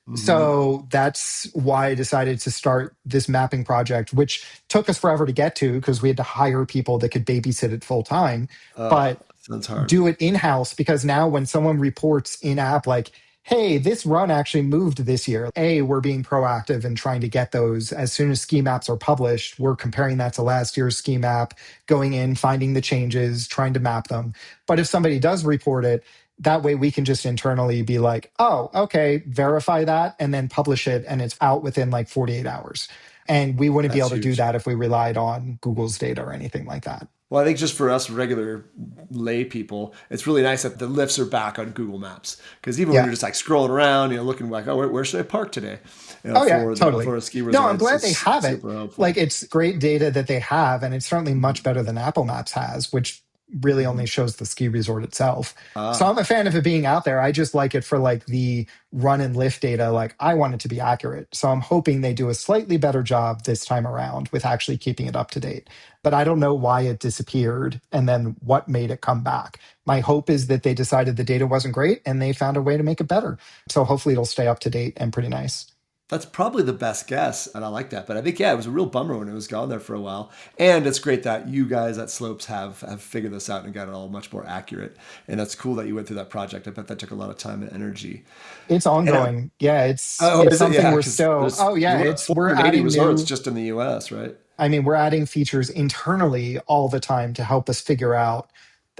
B: Hmm.
C: So that's why I decided to start this mapping project, which took us forever to get to because we had to hire people that could babysit it full time, but
B: Sounds hard.
C: do it in house because now when someone reports in app, like, hey, this run actually moved this year, A, we're being proactive and trying to get those as soon as ski maps are published. We're comparing that to last year's ski map, going in, finding the changes, trying to map them. But if somebody does report it, that way we can just internally be like, oh, okay, verify that and then publish it and it's out within like 48 hours. And we wouldn't be
B: That's
C: able to do
B: huge.
C: that if we relied on Google's data or anything like that.
B: Well, I think just for us regular lay people, it's really nice that the lifts are back on Google Maps. Because even when
C: Yeah.
B: you're just like scrolling around, looking like, oh, where should I park today?
C: Oh yeah,
B: For
C: totally.
B: a ski
C: No,
B: resort,
C: I'm glad they
B: it's
C: have it.
B: super helpful.
C: Like it's great data that they have, and it's certainly much better than Apple Maps has, which really only
B: Mhm.
C: shows the ski resort itself. So
B: Ah,
C: I'm a fan of it being out there. I just like it for like the run and lift data. Like I want it to be accurate. So I'm hoping they do a slightly better job this time around with actually keeping it up to date. But I don't know why it disappeared and then what made it come back. My hope is that they decided the data wasn't great and they found a way to make it better. So hopefully it'll stay up to date and pretty nice.
B: that's probably the best guess, and I like that. But I think yeah, it was a real bummer when it was gone there for a while. And it's great that you guys at Slopes have figured this out and got it all much more accurate. And that's cool that you went through that project. I bet that took a lot of time and energy.
C: It's
B: And
C: ongoing. Yeah, it's
B: oh,
C: it's
B: is it?
C: something
B: Yeah,
C: we're
B: because
C: still.
B: there's
C: Oh yeah,
B: what
C: it's we're
B: 480
C: adding
B: resorts
C: new.
B: just in the U.S., right?
C: I mean, we're adding features internally all the time to help us figure out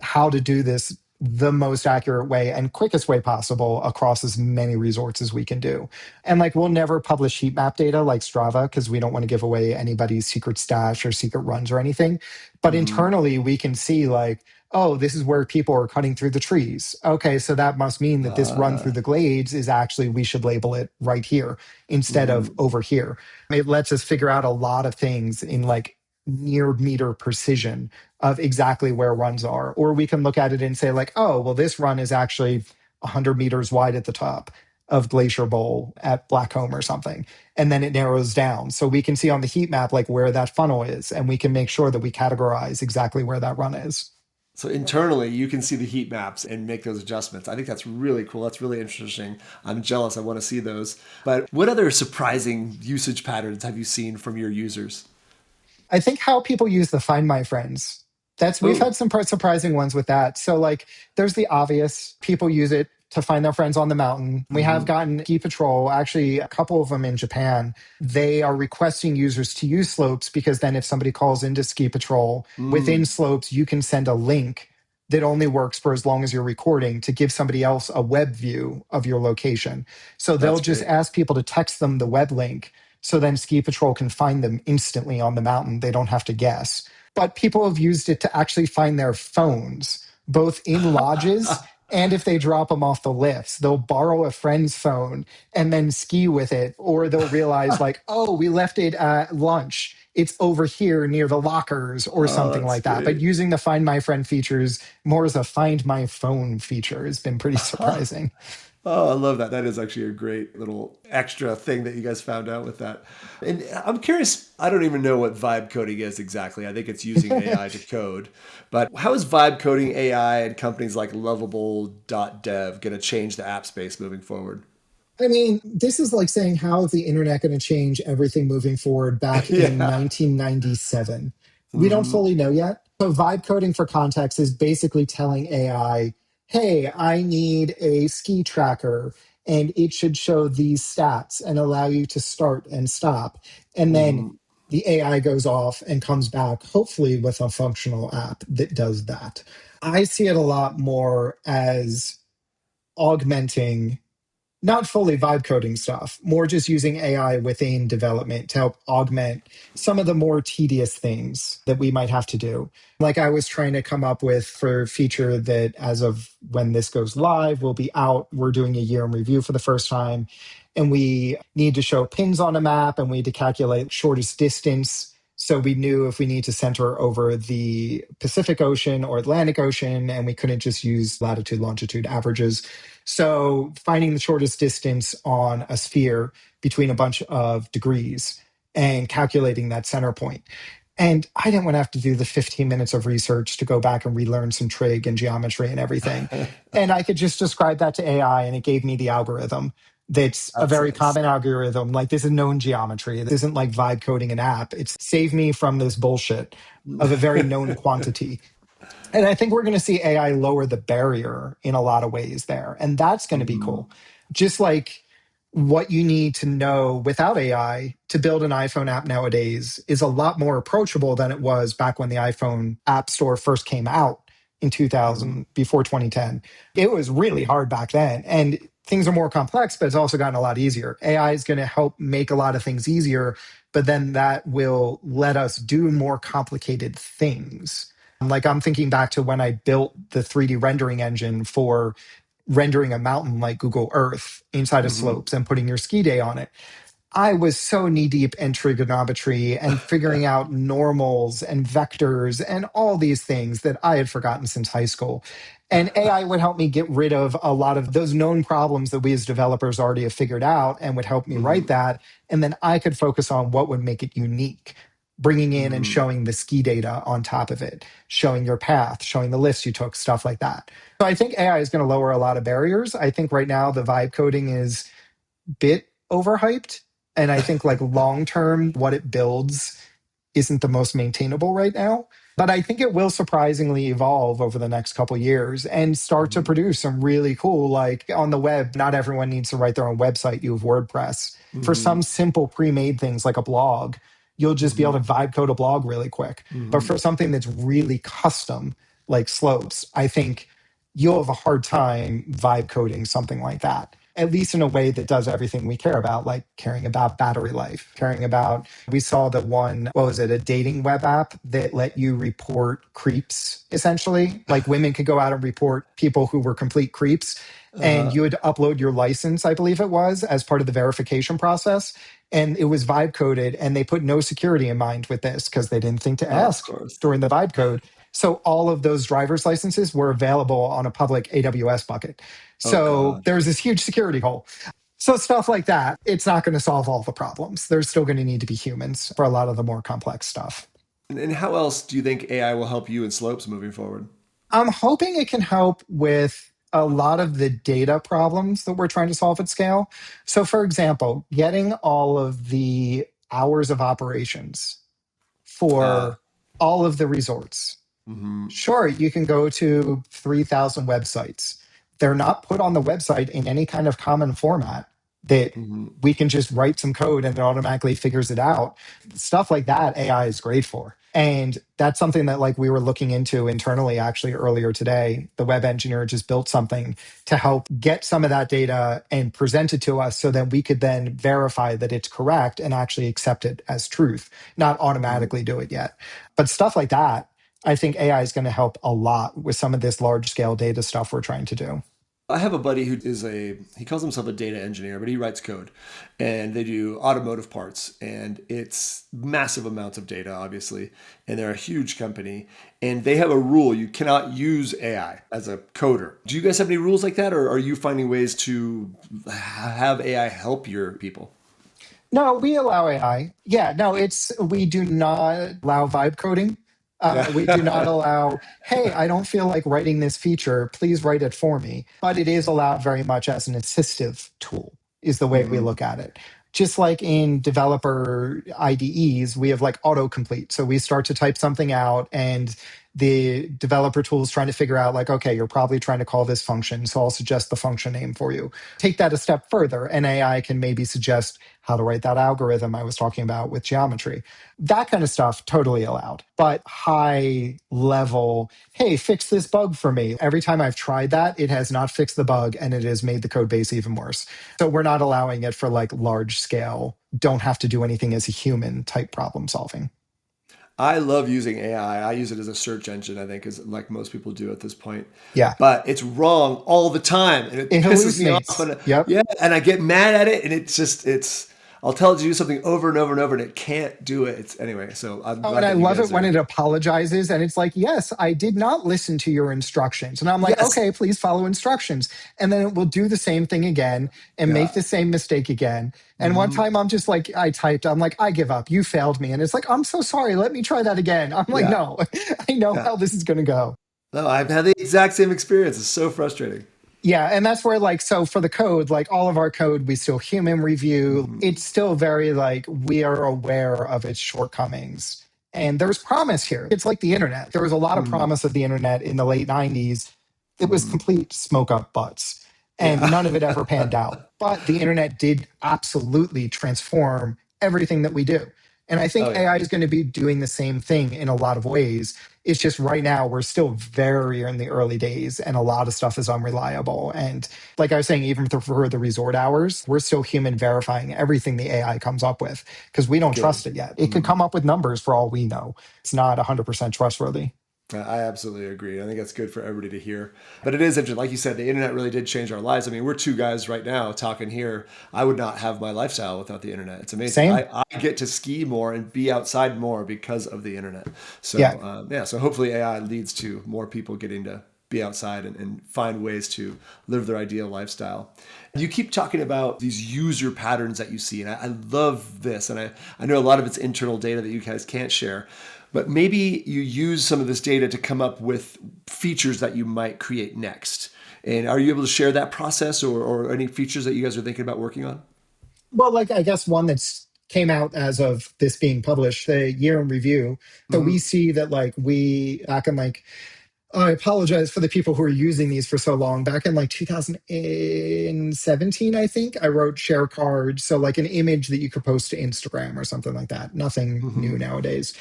C: how to do this the most accurate way and quickest way possible across as many resorts as we can do. And like we'll never publish heat map data like Strava because we don't want to give away anybody's secret stash or secret runs or anything. But
B: Hmm.
C: internally we can see like, oh, this is where people are cutting through the trees. Okay, so that must mean that this run through
B: Ah.
C: the glades is actually we should label it right here instead of
B: Hmm.
C: over here. It lets us figure out a lot of things in like near meter precision of exactly where runs are. Or we can look at it and say, like, oh, well, this run is actually 100 meters wide at the top of Glacier Bowl at Blackcomb or something. And then it narrows down. So we can see on the heat map, like, where that funnel is. And we can make sure that we categorize exactly where that run is.
B: So internally, you can see the heat maps and make those adjustments. I think that's really cool. That's really interesting. I'm jealous. I want to see those. But what other surprising usage patterns have you seen from your users?
C: I think how people use the Find My Friends. That's we've
B: Oh.
C: had some surprising ones with that. So like there's the obvious people use it to find their friends on the mountain. We have
B: Hmm.
C: gotten ski patrol, actually a couple of them in Japan. They are requesting users to use slopes because then if somebody calls into ski patrol within
B: Mm,
C: slopes, you can send a link that only works for as long as you're recording to give somebody else a web view of your location. So they'll
B: that's
C: just
B: great.
C: ask people to text them the web link so then ski patrol can find them instantly on the mountain. They don't have to guess. But people have used it to actually find their phones, both in lodges and if they drop them off the lifts. They'll borrow a friend's phone and then ski with it, or they'll realize, like, oh, we left it at lunch it's over here near the lockers or
B: Oh,
C: something
B: that's
C: like that. But
B: great.
C: using the Find My Friend features more as a Find My Phone feature has been pretty surprising.
B: Oh, I love that. That is actually a great little extra thing that you guys found out with that. And I'm curious, I don't even know what vibe coding is exactly. I think it's using AI to code. But how is vibe coding AI and companies like Lovable.dev going to change the app space moving forward?
C: I mean, this is like saying, how is the internet going to change everything moving forward back in
B: Yeah.
C: 1997? We don't
B: Hmm.
C: fully know yet. So, vibe coding for context is basically telling AI, hey, I need a ski tracker and it should show these stats and allow you to start and stop. And then
B: Hmm.
C: the AI goes off and comes back, hopefully, with a functional app that does that. I see it a lot more as augmenting, not fully vibe coding stuff, more just using AI within development to help augment some of the more tedious things that we might have to do. Like I was trying to come up with for a feature that as of when this goes live will be out. We're doing a year in review for the first time. And we need to show pins on a map and we need to calculate shortest distance. So we knew if we need to center over the Pacific Ocean or Atlantic Ocean, and we couldn't just use latitude, longitude averages. So finding the shortest distance on a sphere between a bunch of degrees and calculating that center point. And I didn't want to have to do the 15 minutes of research to go back and relearn some trig and geometry and everything. And I could just describe that to AI and it gave me the algorithm. That's a
B: That's
C: very
B: nice.
C: common algorithm. Like this is known geometry. This isn't like vibe coding an app. It's saved me from this bullshit of a very known quantity. And I think we're going to see AI lower the barrier in a lot of ways there. And that's going to be
B: Hmm.
C: cool. Just like what you need to know without AI to build an iPhone app nowadays is a lot more approachable than it was back when the iPhone App Store first came out in
B: Hmm.
C: 2000, before 2010. It was really hard back then. And things are more complex, but it's also gotten a lot easier. AI is going to help make a lot of things easier, but then that will let us do more complicated things. Like I'm thinking back to when I built the 3D rendering engine for rendering a mountain like Google Earth inside of
B: Hmm.
C: slopes and putting your ski day on it. I was so knee deep in trigonometry and figuring out normals and vectors and all these things that I had forgotten since high school. And AI would help me get rid of a lot of those known problems that we as developers already have figured out and would help me write
B: Hmm.
C: that. And then I could focus on what would make it unique, bringing in and
B: Hmm.
C: showing the ski data on top of it, showing your path, showing the lifts you took, stuff like that. So I think AI is going to lower a lot of barriers. I think right now the vibe coding is bit overhyped. And I think like long term, what it builds isn't the most maintainable right now. But I think it will surprisingly evolve over the next couple years and start to
B: Hmm.
C: produce some really cool, like on the web, not everyone needs to write their own website. You have WordPress. For
B: Hmm.
C: some simple pre-made things like a blog, you'll just be able
B: Hmm.
C: to vibe code a blog really quick. But
B: Hmm.
C: for something that's really custom, like slopes, I think you'll have a hard time vibe coding something like that, at least in a way that does everything we care about, like caring about battery life, caring about, we saw that one, what was it, a dating web app that let you report creeps, essentially. Like women could go out and report people who were complete creeps. And
B: Uh-huh.
C: you would upload your license, I believe it was, as part of the verification process. And it was vibe coded, and they put no security in mind with this because they didn't think to
B: Oh, of
C: ask
B: course.
C: during the vibe code. So all of those driver's licenses were available on a public AWS bucket.
B: Oh
C: So
B: God.
C: there's this huge security hole. So stuff like that, it's not going to solve all the problems. There's still going to need to be humans for a lot of the more complex stuff.
B: And how else do you think AI will help you in slopes moving forward?
C: I'm hoping it can help with a lot of the data problems that we're trying to solve at scale. So, for example, getting all of the hours of operations
B: Ah.
C: for all of the resorts.
B: Hmm.
C: Sure, you can go to 3,000 websites. They're not put on the website in any kind of common format that
B: Hmm.
C: we can just write some code and it automatically figures it out. Stuff like that, AI is great for. And that's something that like we were looking into internally actually earlier today. The web engineer just built something to help get some of that data and present it to us so that we could then verify that it's correct and actually accept it as truth, not
B: Hmm.
C: automatically do it yet. But stuff like that, I think AI is going to help a lot with some of this large scale data stuff we're trying to do.
B: I have a buddy who is he calls himself a data engineer, but he writes code and they do automotive parts and it's massive amounts of data, obviously. And they're a huge company and they have a rule. You cannot use AI as a coder. Do you guys have any rules like that? Or are you finding ways to have AI help your people?
C: No, we allow AI. Yeah, no, we do not allow vibe coding. We do not
B: Yeah.
C: allow, hey, I don't feel like writing this feature. Please write it for me. But it is allowed very much as an assistive tool, is the way we
B: Hmm.
C: look at it. Just like in developer IDEs, we have like autocomplete. So we start to type something out and the developer tool is trying to figure out, like, okay, you're probably trying to call this function. So I'll suggest the function name for you. Take that a step further, and AI can maybe suggest how to write that algorithm I was talking about with geometry. That kind of stuff, totally allowed. But high level, hey, fix this bug for me. Every time I've tried that, it has not fixed the bug and it has made the code base even worse. So we're not allowing it for like large scale, don't have to do anything as a human type problem solving.
B: I love using AI. I use it as a search engine, I think, is like most people do at this point.
C: Yeah.
B: But it's wrong all the time and it
C: It
B: pisses me off.
C: hallucinates.
B: And
C: Yep.
B: yeah, and I get mad at it and I'll tell it to do something over and over and over and it can't do it. Anyway, so I'm
C: Oh, and
B: glad
C: I
B: that you
C: love it
B: guys
C: when
B: are.
C: it apologizes and it's like, yes, I did not listen to your instructions. And I'm like,
B: Yes.
C: okay, please follow instructions. And then it will do the same thing again and make
B: Yeah.
C: the same mistake again. And one
B: Hmm.
C: time I'm just like, I'm like, I give up. You failed me. And it's like, I'm so sorry. Let me try that again. I'm like,
B: Yeah.
C: no, I know
B: Yeah.
C: how this is going to go.
B: No, I've had the exact same experience. It's so frustrating.
C: Yeah, and that's where like so for the code, like all of our code, we still human review.
B: Hmm.
C: It's still very like we are aware of its shortcomings. And there's promise here. It's like the internet. There was a lot of
B: Hmm.
C: promise of the internet in the late 90s. It was
B: Hmm.
C: complete smoke up butts. And
B: Yeah.
C: none of it ever panned out. But the internet did absolutely transform everything that we do. And I
B: Oh
C: think
B: yeah.
C: AI is going to be doing the same thing in a lot of ways. It's just right now we're still very in the early days and a lot of stuff is unreliable. And like I was saying, even for the resort hours, we're still human verifying everything the AI comes up with because we don't
B: Good.
C: trust it yet. It could come up with numbers for all we know. It's not 100% trustworthy.
B: I absolutely agree. I think that's good for everybody to hear. But it is interesting. Like you said, the internet really did change our lives. I mean, we're two guys right now talking here. I would not have my lifestyle without the internet. It's amazing.
C: Same.
B: I get to ski more and be outside more because of the internet.
C: Yeah.
B: So, yeah, so hopefully AI leads to more people getting to be outside and find ways to live their ideal lifestyle. You keep talking about these user patterns that you see, and I love this. And I know a lot of it's internal data that you guys can't share. But maybe you use some of this data to come up with features that you might create next. And are you able to share that process or any features that you guys are thinking about working on?
C: Well, like I guess one that's came out as of this being published, the year in review. So we
B: Hmm.
C: see that like we back in like I apologize for the people who are using these for so long. Back in like 2017, I think, I wrote share cards. So, like an image that you could post to Instagram or something like that. Nothing new
B: Hmm.
C: nowadays.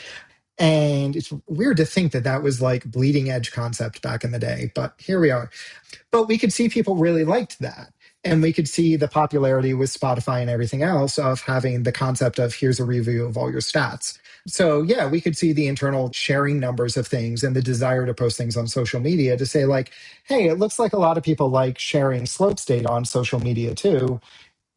C: And it's weird to think that that was like bleeding edge concept back in the day, but here we are. But we could see people really liked that. And we could see the popularity with Spotify and everything else of having the concept of here's a review of all your stats. So, yeah, we could see the internal sharing numbers of things and the desire to post things on social media to say, like, hey, it looks like a lot of people like sharing slopes data on social media too.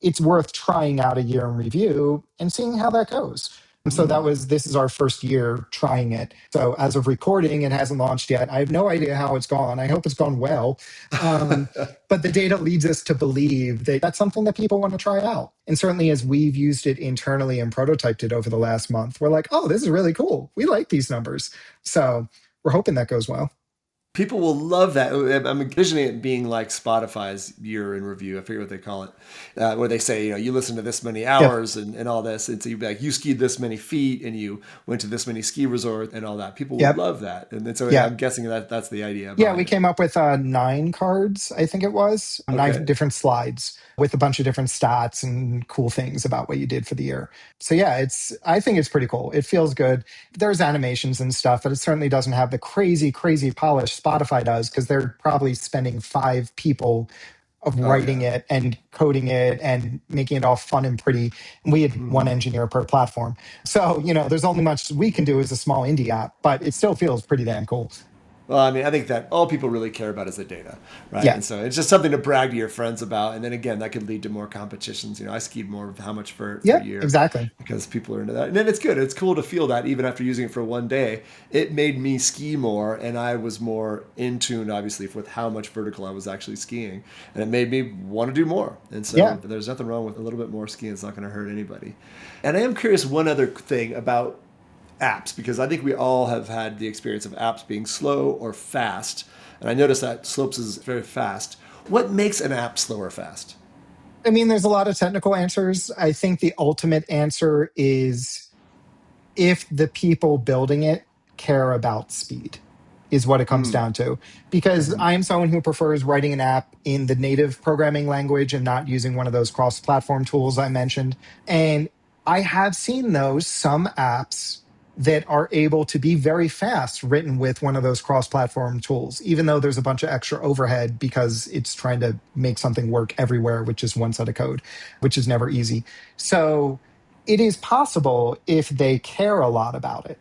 C: It's worth trying out a year in review and seeing how that goes. And so
B: Hmm.
C: this is our first year trying it. So as of recording, it hasn't launched yet. I have no idea how it's gone. I hope it's gone well. Um, but the data leads us to believe that that's something that people want to try out. And certainly as we've used it internally and prototyped it over the last month, we're like, oh, this is really cool. We like these numbers. So we're hoping that goes well.
B: People will love that. I'm envisioning it being like Spotify's year in review. I forget what they call it, where they say, you listen to this many
C: Yep.
B: hours and all this. And so you'd be like, you skied this many feet and you went to this many ski resort and all that. People will
C: Yep.
B: love that. And then, so
C: Yeah.
B: I'm guessing that that's the idea
C: Yeah, we
B: behind it.
C: came up with 9 cards, I think it was, nine
B: Okay.
C: different slides with a bunch of different stats and cool things about what you did for the year. So yeah, I think it's pretty cool. It feels good. There's animations and stuff, but it certainly doesn't have the crazy, crazy polish Spotify does because they're probably spending 5 people of
B: Oh,
C: writing
B: yeah.
C: it and coding it and making it all fun and pretty. And we had one
B: Hmm.
C: engineer per platform. So, there's only much we can do as a small indie app, but it still feels pretty damn cool.
B: Well, I mean, I think that all people really care about is the data, right?
C: Yeah.
B: And so it's just something to brag to your friends about. And then again, that could lead to more competitions. I skied more of how much for a
C: Yeah,
B: year
C: exactly.
B: because people are into that. And then it's good. It's cool to feel that even after using it for one day, it made me ski more, and I was more in tune, obviously, with how much vertical I was actually skiing. And it made me want to do more. And so
C: Yeah.
B: there's nothing wrong with a little bit more skiing. It's not going to hurt anybody. And I am curious one other thing about apps, because I think we all have had the experience of apps being slow or fast. And I noticed that Slopes is very fast. What makes an app slow or fast?
C: I mean, there's a lot of technical answers. I think the ultimate answer is if the people building it care about speed, is what it comes down to. Because I'm someone who prefers writing an app in the native programming language and not using one of those cross platform tools I mentioned. And I have seen some apps that are able to be very fast written with one of those cross platform tools, even though there's a bunch of extra overhead because it's trying to make something work everywhere with just one set of code, which is never easy. So it is possible if they care a lot about it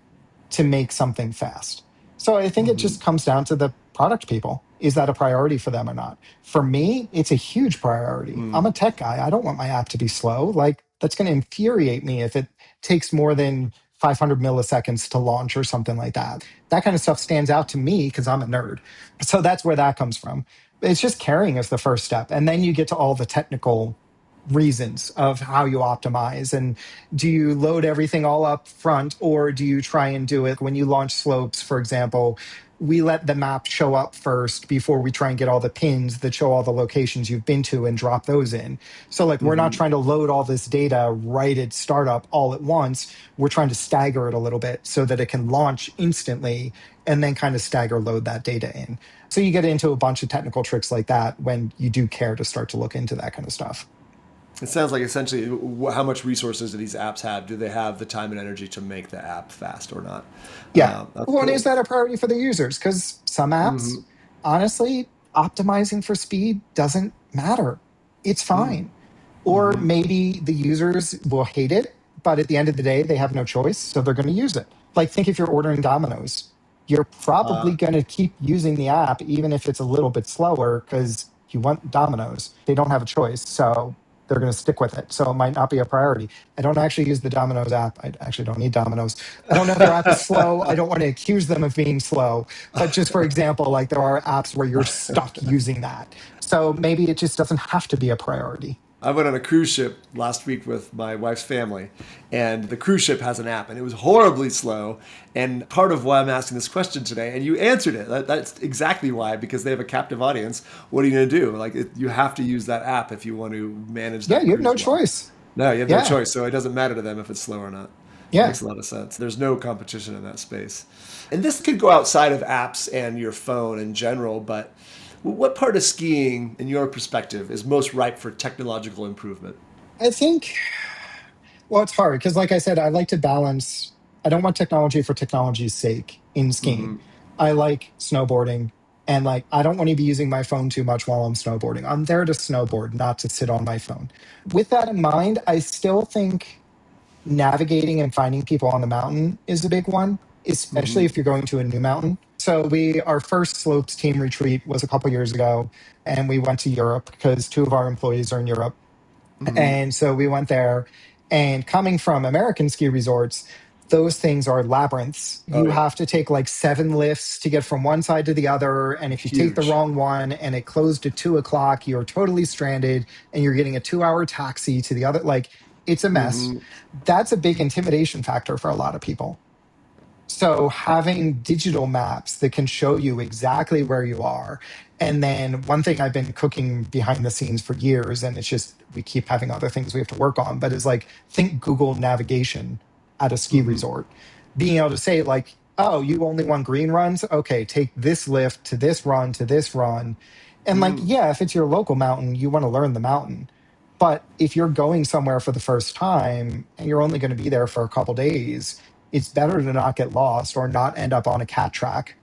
C: to make something fast. So I think it just comes down to the product people. Is that a priority for them or not? For me, it's a huge priority. I'm a tech guy. I don't want my app to be slow. Like, that's going to infuriate me if it takes more than 500 milliseconds to launch or something like that. That kind of stuff stands out to me because I'm a nerd. So that's where that comes from. It's just caring is the first step. And then you get to all the technical reasons of how you optimize. And do you load everything all up front, or do you try and do it when you launch Slopes, for example? We let the map show up first before we try and get all the pins that show all the locations you've been to and drop those in. So, like, we're not trying to load all this data right at startup all at once. We're trying to stagger it a little bit so that it can launch instantly and then kind of stagger load that data in. So you get into a bunch of technical tricks like that when you do care to start to look into that kind of stuff.
B: It sounds like essentially how much resources do these apps have? Do they have the time and energy to make the app fast or not?
C: Yeah.
B: That's
C: Well, and is
B: cool.
C: that a priority for the users? Because some apps, honestly, optimizing for speed doesn't matter. It's fine. Or maybe the users will hate it, but at the end of the day, they have no choice, so they're going to use it. Like, think if you're ordering Domino's, you're probably going to keep using the app, even if it's a little bit slower, because you want Domino's. They don't have a choice, so they're going to stick with it. So it might not be a priority. I don't actually use the Domino's app. I actually don't need Domino's. I don't know if their app is slow. I don't want to accuse them of being slow. But just for example, like, there are apps where you're stuck using that. So maybe it just doesn't have to be a priority.
B: I went on a cruise ship last week with my wife's family, and the cruise ship has an app, and it was horribly slow. And part of why I'm asking this question today, and you answered it, that's exactly why, because they have a captive audience. What are you going to do? Like, you have to use that app if you want to manage
C: Yeah,
B: that
C: you have no
B: cruise well.
C: choice.
B: No, you have no
C: Yeah.
B: choice, so it doesn't matter to them if it's slow or not.
C: Yeah.
B: Makes a lot of sense. There's no competition in that space. And this could go outside of apps and your phone in general, but what part of skiing, in your perspective, is most ripe for technological improvement?
C: I think, well, it's hard because, like I said, I like to balance. I don't want technology for technology's sake in skiing. I like snowboarding, and, like, I don't want to be using my phone too much while I'm snowboarding. I'm there to snowboard, not to sit on my phone. With that in mind, I still think navigating and finding people on the mountain is a big one, especially if you're going to a new mountain. So our first slopes team retreat was a couple years ago, and we went to Europe because two of our employees are in Europe. And so we went there, and coming from American ski resorts, those things are labyrinths.
B: Oh
C: You
B: yeah,
C: have to take like 7 lifts to get from one side to the other. And if you take the
B: huge.
C: wrong one and it closed at 2 o'clock, you're totally stranded and you're getting a 2 hour taxi to the other. Like, it's a mess. That's a big intimidation factor for a lot of people. So having digital maps that can show you exactly where you are. And then one thing I've been cooking behind the scenes for years, and it's just we keep having other things we have to work on, but is like, think Google navigation at a ski resort. Being able to say, like, oh, you only want green runs? Okay, take this lift to this run to this run. And, like, yeah, if it's your local mountain, you want to learn the mountain. But if you're going somewhere for the first time and you're only going to be there for a couple days, it's better to not get lost or not end up on a cat track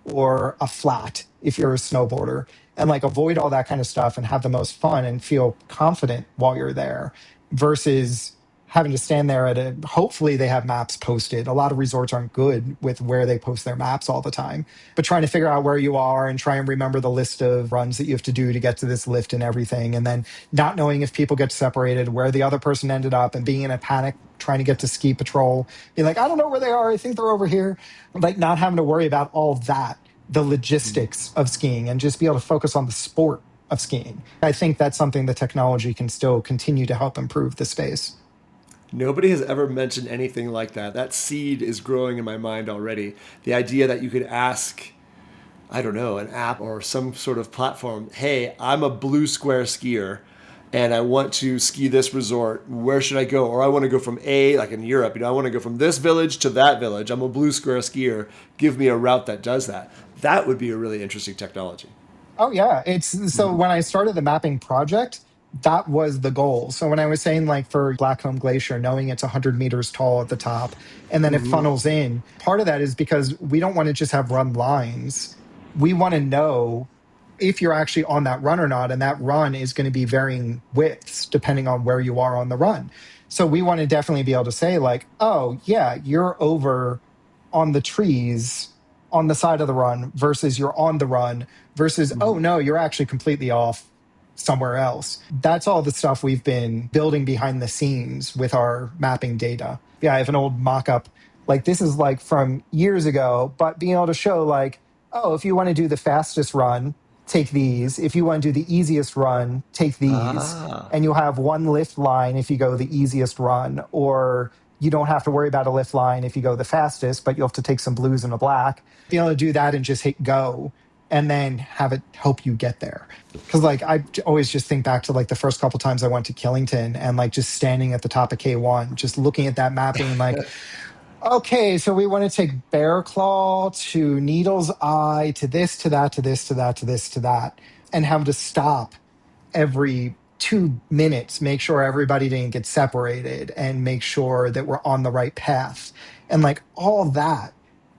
C: or a flat if you're a snowboarder, and, like, avoid all that kind of stuff and have the most fun and feel confident while you're there versus having to stand there hopefully they have maps posted. A lot of resorts aren't good with where they post their maps all the time, but trying to figure out where you are and try and remember the list of runs that you have to do to get to this lift and everything. And then not knowing if people get separated, where the other person ended up, and being in a panic, trying to get to ski patrol, being like, I don't know where they are. I think they're over here. Like not having to worry about all that, the logistics of skiing, and just be able to focus on the sport of skiing. I think that's something the technology can still continue to help improve the space.
B: Nobody has ever mentioned anything like that. That seed is growing in my mind already. The idea that you could ask, I don't know, an app or some sort of platform, hey, I'm a blue square skier and I want to ski this resort. Where should I go? Or I want to go from like in Europe, I want to go from this village to that village. I'm a blue square skier. Give me a route that does that. That would be a really interesting technology.
C: Oh yeah, it's so when I started the mapping project, that was the goal. So when I was saying like for Blackcomb Glacier, knowing it's 100 meters tall at the top, and then it funnels in, part of that is because we don't want to just have run lines. We want to know if you're actually on that run or not, and that run is going to be varying widths depending on where you are on the run. So we want to definitely be able to say like, oh yeah, you're over on the trees on the side of the run versus you're on the run versus, oh no, you're actually completely off somewhere else. That's all the stuff we've been building behind the scenes with our mapping data. Yeah, I have an old mock-up. Like this is like from years ago, but being able to show like, oh, if you want to do the fastest run, take these. If you want to do the easiest run, take these. And you'll have one lift line if you go the easiest run, or you don't have to worry about a lift line if you go the fastest, but you'll have to take some blues and a black. Be able to do that and just hit go and then have it help you get there. Because like I always just think back to like the first couple times I went to Killington and like just standing at the top of K1, just looking at that map being like, okay, so we want to take Bear Claw to Needle's Eye to this, to that, to this, to that, to this, to that, and have to stop every 2 minutes, make sure everybody didn't get separated and make sure that we're on the right path. And like all that,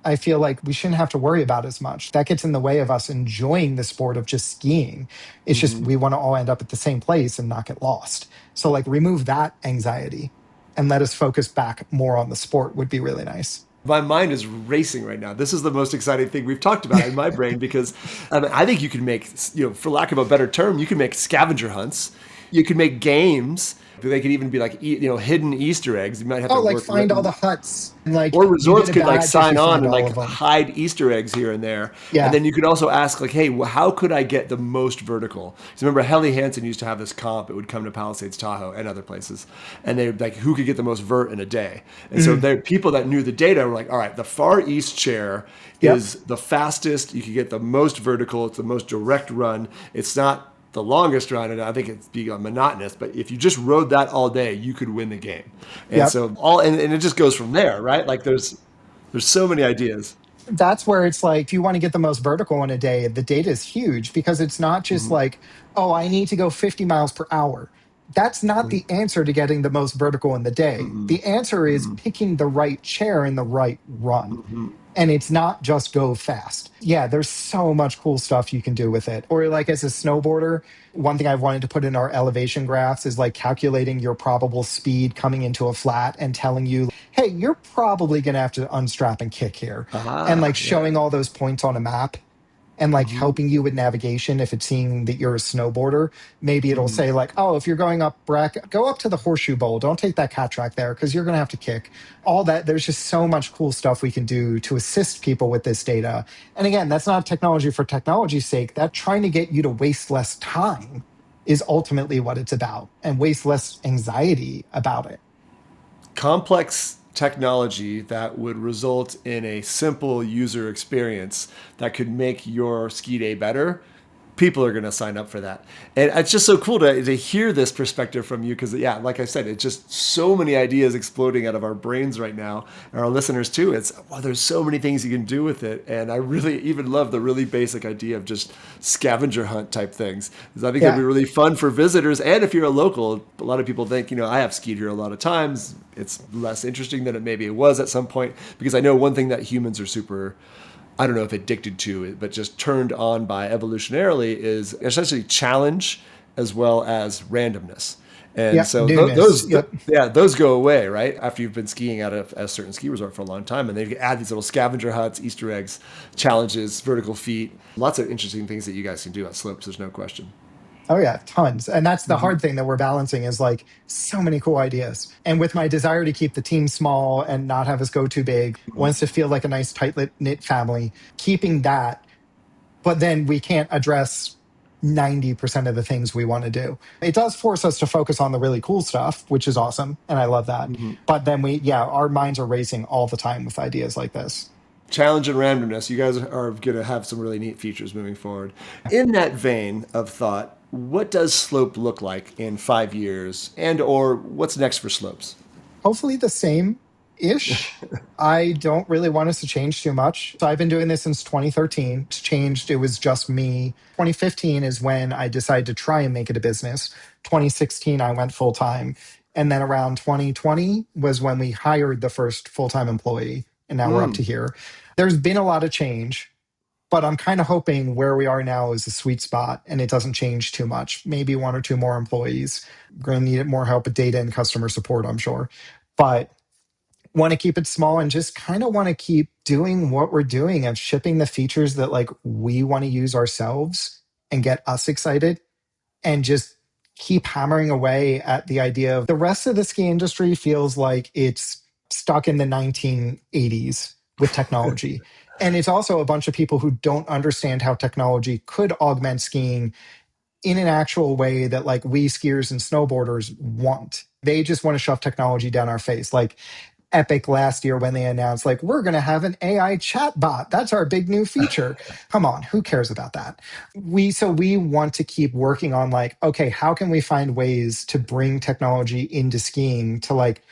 C: I feel like we shouldn't have to worry about as much. That gets in the way of us enjoying the sport of just skiing. It's just we want to all end up at the same place and not get lost. So like remove that anxiety and let us focus back more on the sport would be really nice.
B: My mind is racing right now. This is the most exciting thing we've talked about in my brain because I think you can make, for lack of a better term, you can make scavenger hunts. You can make games. They could even be like, hidden Easter eggs. You might have to
C: like
B: work
C: find all the huts and like,
B: or resorts could like
C: badge if
B: sign
C: you
B: on
C: find
B: and
C: all
B: like
C: of them.
B: hide Easter eggs here and there.
C: Yeah.
B: And then you could also ask like, hey, how could I get the most vertical? So remember Helly Hansen used to have this comp. It would come to Palisades Tahoe and other places. And they like, who could get the most vert in a day? And so there people that knew the data were like, all right, the far east chair is the fastest. You could get the most vertical. It's the most direct run. It's not the longest run, and I think it's become monotonous, but if you just rode that all day, you could win the game. And so and it just goes from there, right? Like there's so many ideas.
C: That's where it's like, if you want to get the most vertical in a day, the data is huge because it's not just like, oh, I need to go 50 miles per hour. That's not the answer to getting the most vertical in the day. The answer is picking the right chair in the right run. And it's not just go fast. Yeah, there's so much cool stuff you can do with it. Or like as a snowboarder, one thing I've wanted to put in our elevation graphs is like calculating your probable speed coming into a flat and telling you, hey, you're probably going to have to unstrap and kick here. And like showing all those points on a map and like helping you with navigation. If it's seeing that you're a snowboarder, maybe it'll say like, oh, if you're going up go up to the Horseshoe Bowl. Don't take that cat track there because you're going to have to kick. All that. There's just so much cool stuff we can do to assist people with this data. And again, that's not technology for technology's sake. That's trying to get you to waste less time is ultimately what it's about, and waste less anxiety about it.
B: Complex technology that would result in a simple user experience that could make your ski day better. People are going to sign up for that. And it's just so cool to hear this perspective from you because, yeah, like I said, it's just so many ideas exploding out of our brains right now, and our listeners too. There's so many things you can do with it. And I really even love the really basic idea of just scavenger hunt type things. Because I think it'd be really fun for visitors. And if you're a local, a lot of people think, I have skied here a lot of times. It's less interesting than it was at some point. Because I know one thing that humans are super, I don't know if addicted to it, but just turned on by evolutionarily is essentially challenge as well as randomness. And
C: Yep,
B: so
C: newness. Yep.
B: those go away, right? After you've been skiing at a certain ski resort for a long time, and they add these little scavenger huts, Easter eggs, challenges, vertical feet, lots of interesting things that you guys can do at slopes. There's no question.
C: Oh yeah, tons. And that's the hard thing that we're balancing is like so many cool ideas. And with my desire to keep the team small and not have us go too big, wants to feel like a nice tight knit family, keeping that, but then we can't address 90% of the things we want to do. It does force us to focus on the really cool stuff, which is awesome. And I love that. But then our minds are racing all the time with ideas like this.
B: Challenge and randomness. You guys are going to have some really neat features moving forward. In that vein of thought, what does Slope look like in 5 years, and or what's next for Slopes?
C: Hopefully the same ish. I don't really want us to change too much. So I've been doing this since 2013. It's changed. It was just me. 2015 is when I decided to try and make it a business. 2016, I went full time. And then around 2020 was when we hired the first full time employee. And now we're up to here. There's been a lot of change, but I'm kind of hoping where we are now is a sweet spot and it doesn't change too much. Maybe one or two more employees. We're going to need more help with data and customer support, I'm sure. But want to keep it small and just kind of want to keep doing what we're doing and shipping the features that like we want to use ourselves and get us excited, and just keep hammering away at the idea of the rest of the ski industry feels like it's stuck in the 1980s with technology. And it's also a bunch of people who don't understand how technology could augment skiing in an actual way that like we skiers and snowboarders want. They just want to shove technology down our face. Like Epic last year when they announced like we're going to have an AI chat bot. That's our big new feature. Come on, who cares about that? We want to keep working on like, okay, how can we find ways to bring technology into skiing to like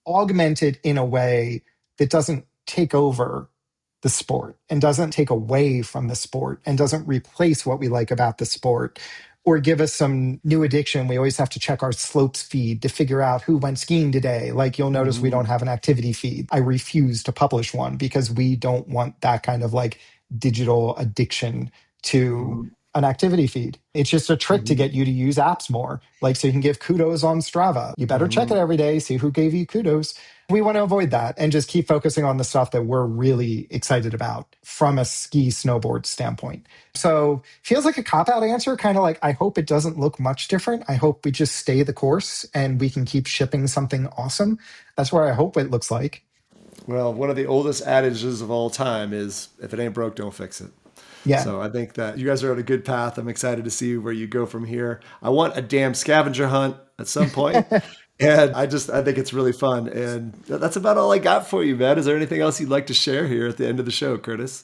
C: augment it in a way that doesn't take over the sport and doesn't take away from the sport and doesn't replace what we like about the sport or give us some new addiction. We always have to check our slopes feed to figure out who went skiing today. Like you'll notice we don't have an activity feed. I refuse to publish one because we don't want that kind of like digital addiction to an activity feed. It's just a trick to get you to use apps more. Like, so you can give kudos on Strava. You better check it every day, see who gave you kudos. We want to avoid that and just keep focusing on the stuff that we're really excited about from a ski snowboard standpoint. So feels like a cop-out answer, kind of like, I hope it doesn't look much different. I hope we just stay the course and we can keep shipping something awesome. That's where I hope it looks like.
B: Well, one of the oldest adages of all time is if it ain't broke, don't fix it.
C: Yeah.
B: So I think that you guys are on a good path. I'm excited to see where you go from here. I want a damn scavenger hunt at some point. And I think it's really fun. And that's about all I got for you, man. Is there anything else you'd like to share here at the end of the show, Curtis?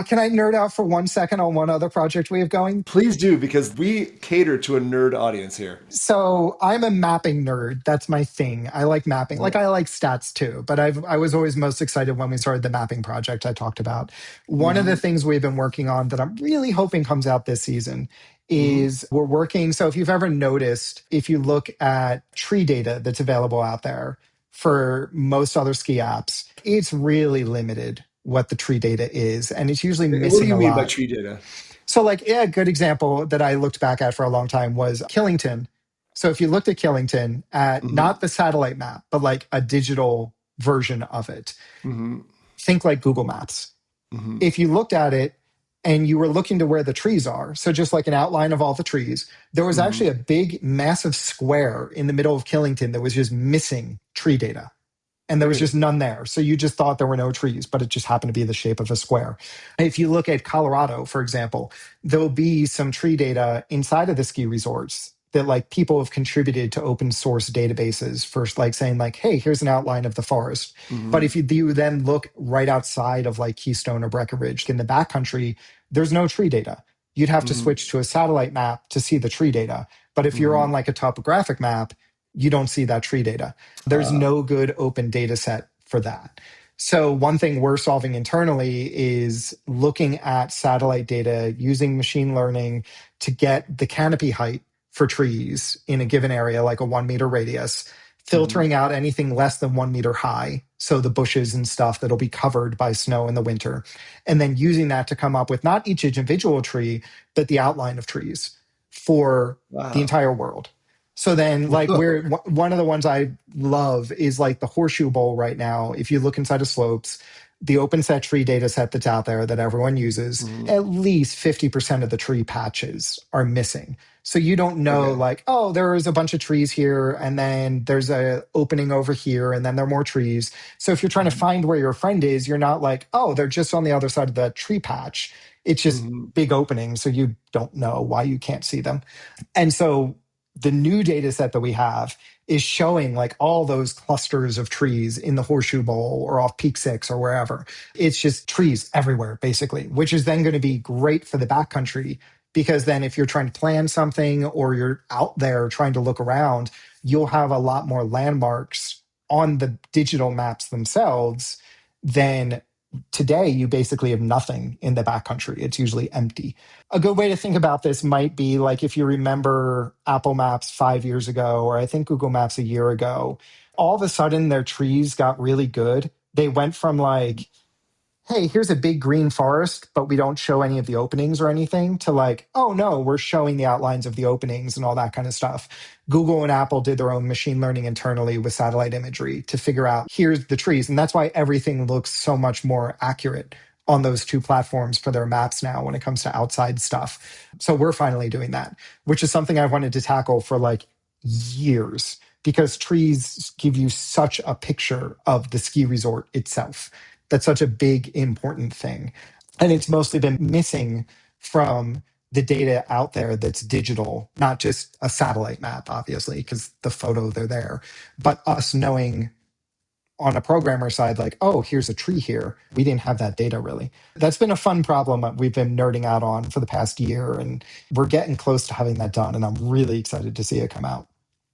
C: Can I nerd out for 1 second on one other project we have going?
B: Please do, because we cater to a nerd audience here.
C: So I'm a mapping nerd. That's my thing. I like mapping. Like I like stats too, but I was always most excited when we started the mapping project I talked about. One of the things we've been working on that I'm really hoping comes out this season is we're working. So if you've ever noticed, if you look at tree data that's available out there for most other ski apps, it's really limited what the tree data is. And it's usually missing a lot.
B: What do you mean by tree data?
C: So like, yeah, a good example that I looked back at for a long time was Killington. So if you looked at Killington at not the satellite map, but like a digital version of it, think like Google Maps. If you looked at it and you were looking to where the trees are, so just like an outline of all the trees, there was actually a big, massive square in the middle of Killington that was just missing tree data. And there was just none there. So you just thought there were no trees, but it just happened to be the shape of a square. If you look at Colorado, for example, there'll be some tree data inside of the ski resorts that like people have contributed to open source databases for like saying like, hey, here's an outline of the forest. But if you then look right outside of like Keystone or Breckenridge in the backcountry, there's no tree data. You'd have to switch to a satellite map to see the tree data. But if you're on like a topographic map, you don't see that tree data. There's no good open data set for that. So one thing we're solving internally is looking at satellite data using machine learning to get the canopy height for trees in a given area, like a 1 meter radius, filtering out anything less than 1 meter high. So the bushes and stuff that'll be covered by snow in the winter. And then using that to come up with not each individual tree, but the outline of trees for the
B: Wow.
C: entire world. So then, like,
B: Whoa.
C: one of the ones I love is like the Horseshoe Bowl right now. If you look inside of slopes, the open set tree data set that's out there that everyone uses,
B: Mhm.
C: at least 50% of the tree patches are missing. So you don't know,
B: Okay.
C: like, oh, there is a bunch of trees here, and then there's a opening over here, and then there are more trees. So if you're trying to
B: Mhm.
C: find where your friend is, you're not like, oh, they're just on the other side of that tree patch. It's just
B: Mhm.
C: big openings, so you don't know why you can't see them. And so the new data set that we have is showing like all those clusters of trees in the Horseshoe Bowl or off Peak Six or wherever. It's just trees everywhere, basically, which is then going to be great for the backcountry because then if you're trying to plan something or you're out there trying to look around, you'll have a lot more landmarks on the digital maps themselves than today. You basically have nothing in the backcountry. It's usually empty. A good way to think about this might be like if you remember Apple Maps 5 years ago, or I think Google Maps a year ago, all of a sudden their trees got really good. They went from like, hey, here's a big green forest, but we don't show any of the openings or anything, to like, oh no, we're showing the outlines of the openings and all that kind of stuff. Google and Apple did their own machine learning internally with satellite imagery to figure out here's the trees. And that's why everything looks so much more accurate on those two platforms for their maps now when it comes to outside stuff. So we're finally doing that, which is something I've wanted to tackle for like years because trees give you such a picture of the ski resort itself. That's such a big, important thing. And it's mostly been missing from the data out there that's digital, not just a satellite map, obviously, because the photo, they're there, but us knowing on a programmer side, like, oh, here's a tree here. We didn't have that data really. That's been a fun problem that we've been nerding out on for the past year. And we're getting close to having that done. And I'm really excited to see it come out.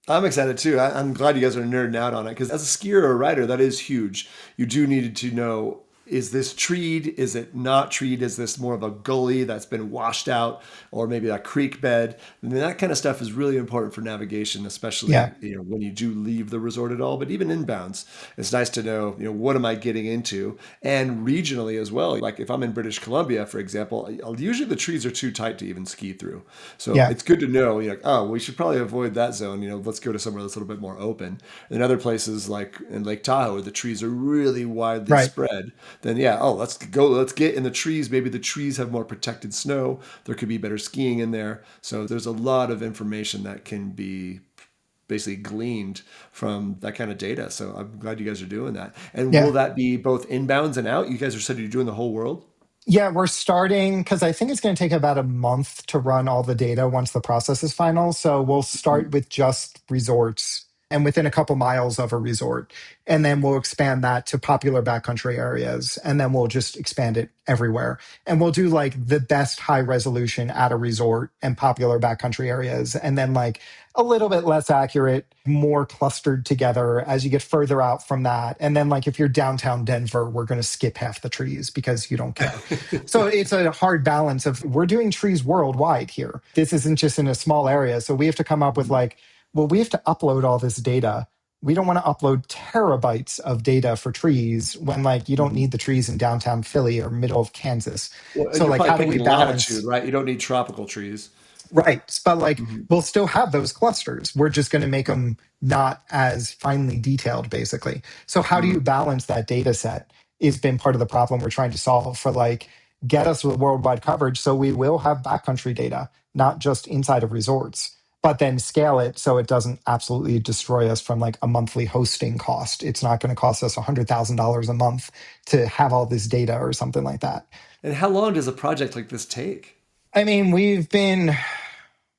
B: I'm excited too. I'm glad you guys are nerding out on it because as a skier or a rider, that is huge. You do need to know, is this treed? Is it not treed? Is this more of a gully that's been washed out, or maybe a creek bed? And that kind of stuff is really important for navigation,
C: Yeah.
B: especially when you do leave the resort at all. But even inbounds, it's nice to know what am I getting into, and regionally as well. Like if I'm in British Columbia, for example, usually the trees are too tight to even ski through. So
C: Yeah.
B: it's good to know. You're like, oh, we should probably avoid that zone. Let's go to somewhere that's a little bit more open. And other places like in Lake Tahoe, where the trees are really widely
C: Right.
B: spread, then yeah, oh, let's go, let's get in the trees. Maybe the trees have more protected snow. There could be better skiing in there. So there's a lot of information that can be basically gleaned from that kind of data. So I'm glad you guys are doing that. And will
C: Yeah.
B: that be both inbounds and out? You guys are said you're doing the whole world.
C: Yeah, we're starting because I think it's going to take about a month to run all the data once the process is final. So we'll start with just resorts and within a couple miles of a resort. And then we'll expand that to popular backcountry areas. And then we'll just expand it everywhere. And we'll do like the best high resolution at a resort and popular backcountry areas. And then like a little bit less accurate, more clustered together as you get further out from that. And then like if you're downtown Denver, we're going to skip half the trees because you don't care. So it's a hard balance of we're doing trees worldwide here. This isn't just in a small area. So we have to come up with like, well, we have to upload all this data. We don't want to upload terabytes of data for trees when like you don't
B: Mhm.
C: need the trees in downtown Philly or middle of Kansas.
B: Well, and
C: So
B: you're
C: like
B: probably
C: how do we
B: picking latitude,
C: balance?
B: right? You don't need tropical trees.
C: Right. But like
B: Mhm.
C: we'll still have those clusters. We're just going to make them not as finely detailed, basically. So how do you
B: Mhm.
C: balance that data set has been part of the problem we're trying to solve for like get us with worldwide coverage. So we will have backcountry data, not just inside of resorts, but then scale it so it doesn't absolutely destroy us from like a monthly hosting cost. It's not going to cost us $100,000 a month to have all this data or something like that.
B: And how long does a project like this take?
C: I mean, we've been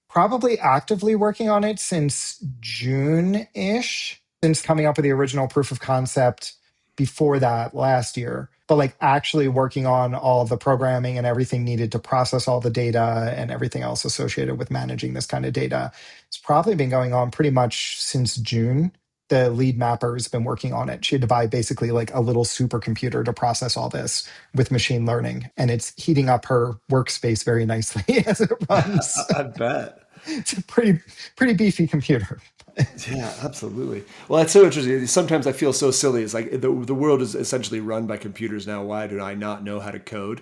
C: probably actively working on it since June ish, since coming up with the original proof of concept before that last year. But like actually working on all of the programming and everything needed to process all the data and everything else associated with managing this kind of data. It's probably been going on pretty much since June. The lead mapper has been working on it. She had to buy basically like a little supercomputer to process all this with machine learning. And it's heating up her workspace very nicely as it runs.
B: I bet.
C: It's a pretty beefy computer.
B: Yeah, absolutely. Well, that's so interesting. Sometimes I feel so silly. It's like the world is essentially run by computers now. Why do I not know how to code?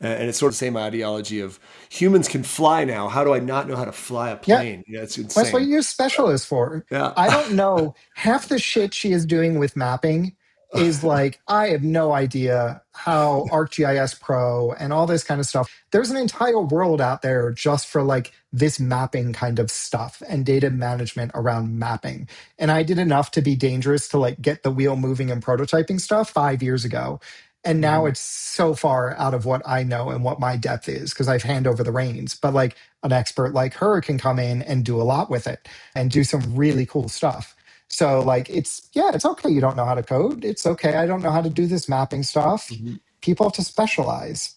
B: And it's sort of the same ideology of humans can fly now. How do I not know how to fly a
C: Yeah,
B: plane? It's
C: that's what
B: insane.
C: you use specialists for.
B: Yeah.
C: I don't know. Half the shit she is doing with mapping is like, I have no idea how ArcGIS Pro and all this kind of stuff. There's an entire world out there just for like this mapping kind of stuff and data management around mapping. And I did enough to be dangerous to like get the wheel moving and prototyping stuff 5 years ago. And now
B: Mhm.
C: it's so far out of what I know and what my depth is because I've hand over the reins. But like an expert like her can come in and do a lot with it and do some really cool stuff. So like it's okay you don't know how to code. It's okay I don't know how to do this mapping stuff.
B: Mhm.
C: People have to specialize.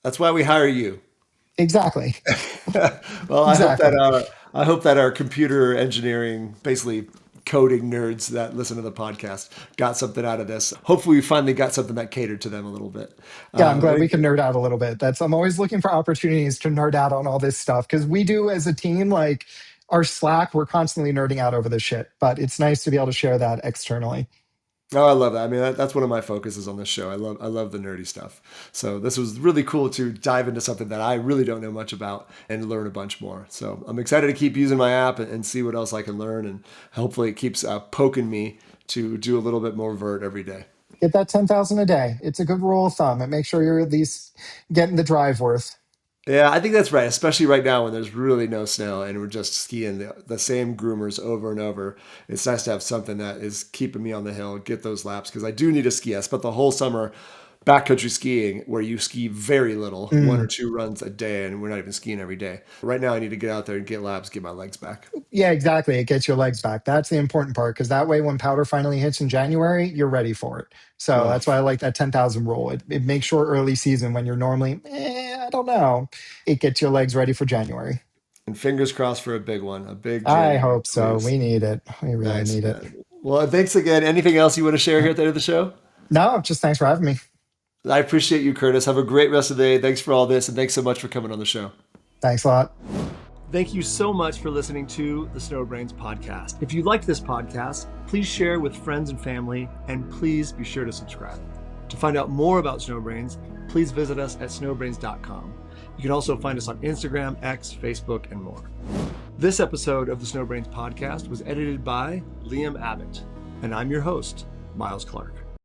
B: That's why we hire you.
C: Exactly.
B: Well,
C: Exactly.
B: I hope that our computer engineering, basically coding nerds that listen to the podcast, got something out of this. Hopefully, we finally got something that catered to them a little bit.
C: Yeah, I'm
B: I
C: glad we
B: think
C: can nerd out a little bit. I'm always looking for opportunities to nerd out on all this stuff because we do as a team, like our Slack, we're constantly nerding out over this shit. But it's nice to be able to share that externally.
B: Oh, I love that. I mean, that's one of my focuses on this show. I love the nerdy stuff. So this was really cool to dive into something that I really don't know much about and learn a bunch more. So I'm excited to keep using my app and see what else I can learn, and hopefully it keeps poking me to do a little bit more vert every day.
C: Get that 10,000 a day. It's a good rule of thumb. And make sure you're at least getting the drive worth.
B: Yeah, I think that's right, especially right now when there's really no snow and we're just skiing the same groomers over and over. It's nice to have something that is keeping me on the hill, get those laps, because I do need to ski. I spent the whole summer backcountry skiing where you ski very little, one or
C: Mm.
B: two runs a day, and we're not even skiing every day. Right now, I need to get out there and get laps, get my legs back.
C: Yeah, exactly. It gets your legs back. That's the important part because that way, when powder finally hits in January, you're ready for it. So
B: Oh,
C: that's why I like that 10,000 rule. It makes sure early season when you're normally, I don't know, it gets your legs ready for January.
B: and fingers crossed for a big one, a big
C: I
B: January,
C: hope so.
B: please.
C: We need it. We really
B: Nice,
C: need it.
B: man. Well, thanks again. Anything else you want to share here at the end of the show?
C: No, just thanks for having me.
B: I appreciate you, Curtis. Have a great rest of the day. Thanks for all this, and thanks so much for coming on the show.
C: Thanks a lot.
B: Thank you so much for listening to the SnowBrains podcast. If you liked this podcast, please share with friends and family, and please be sure to subscribe. To find out more about SnowBrains, please visit us at snowbrains.com. You can also find us on Instagram, X, Facebook, and more. This episode of the SnowBrains podcast was edited by Liam Abbott, and I'm your host, Miles Clark.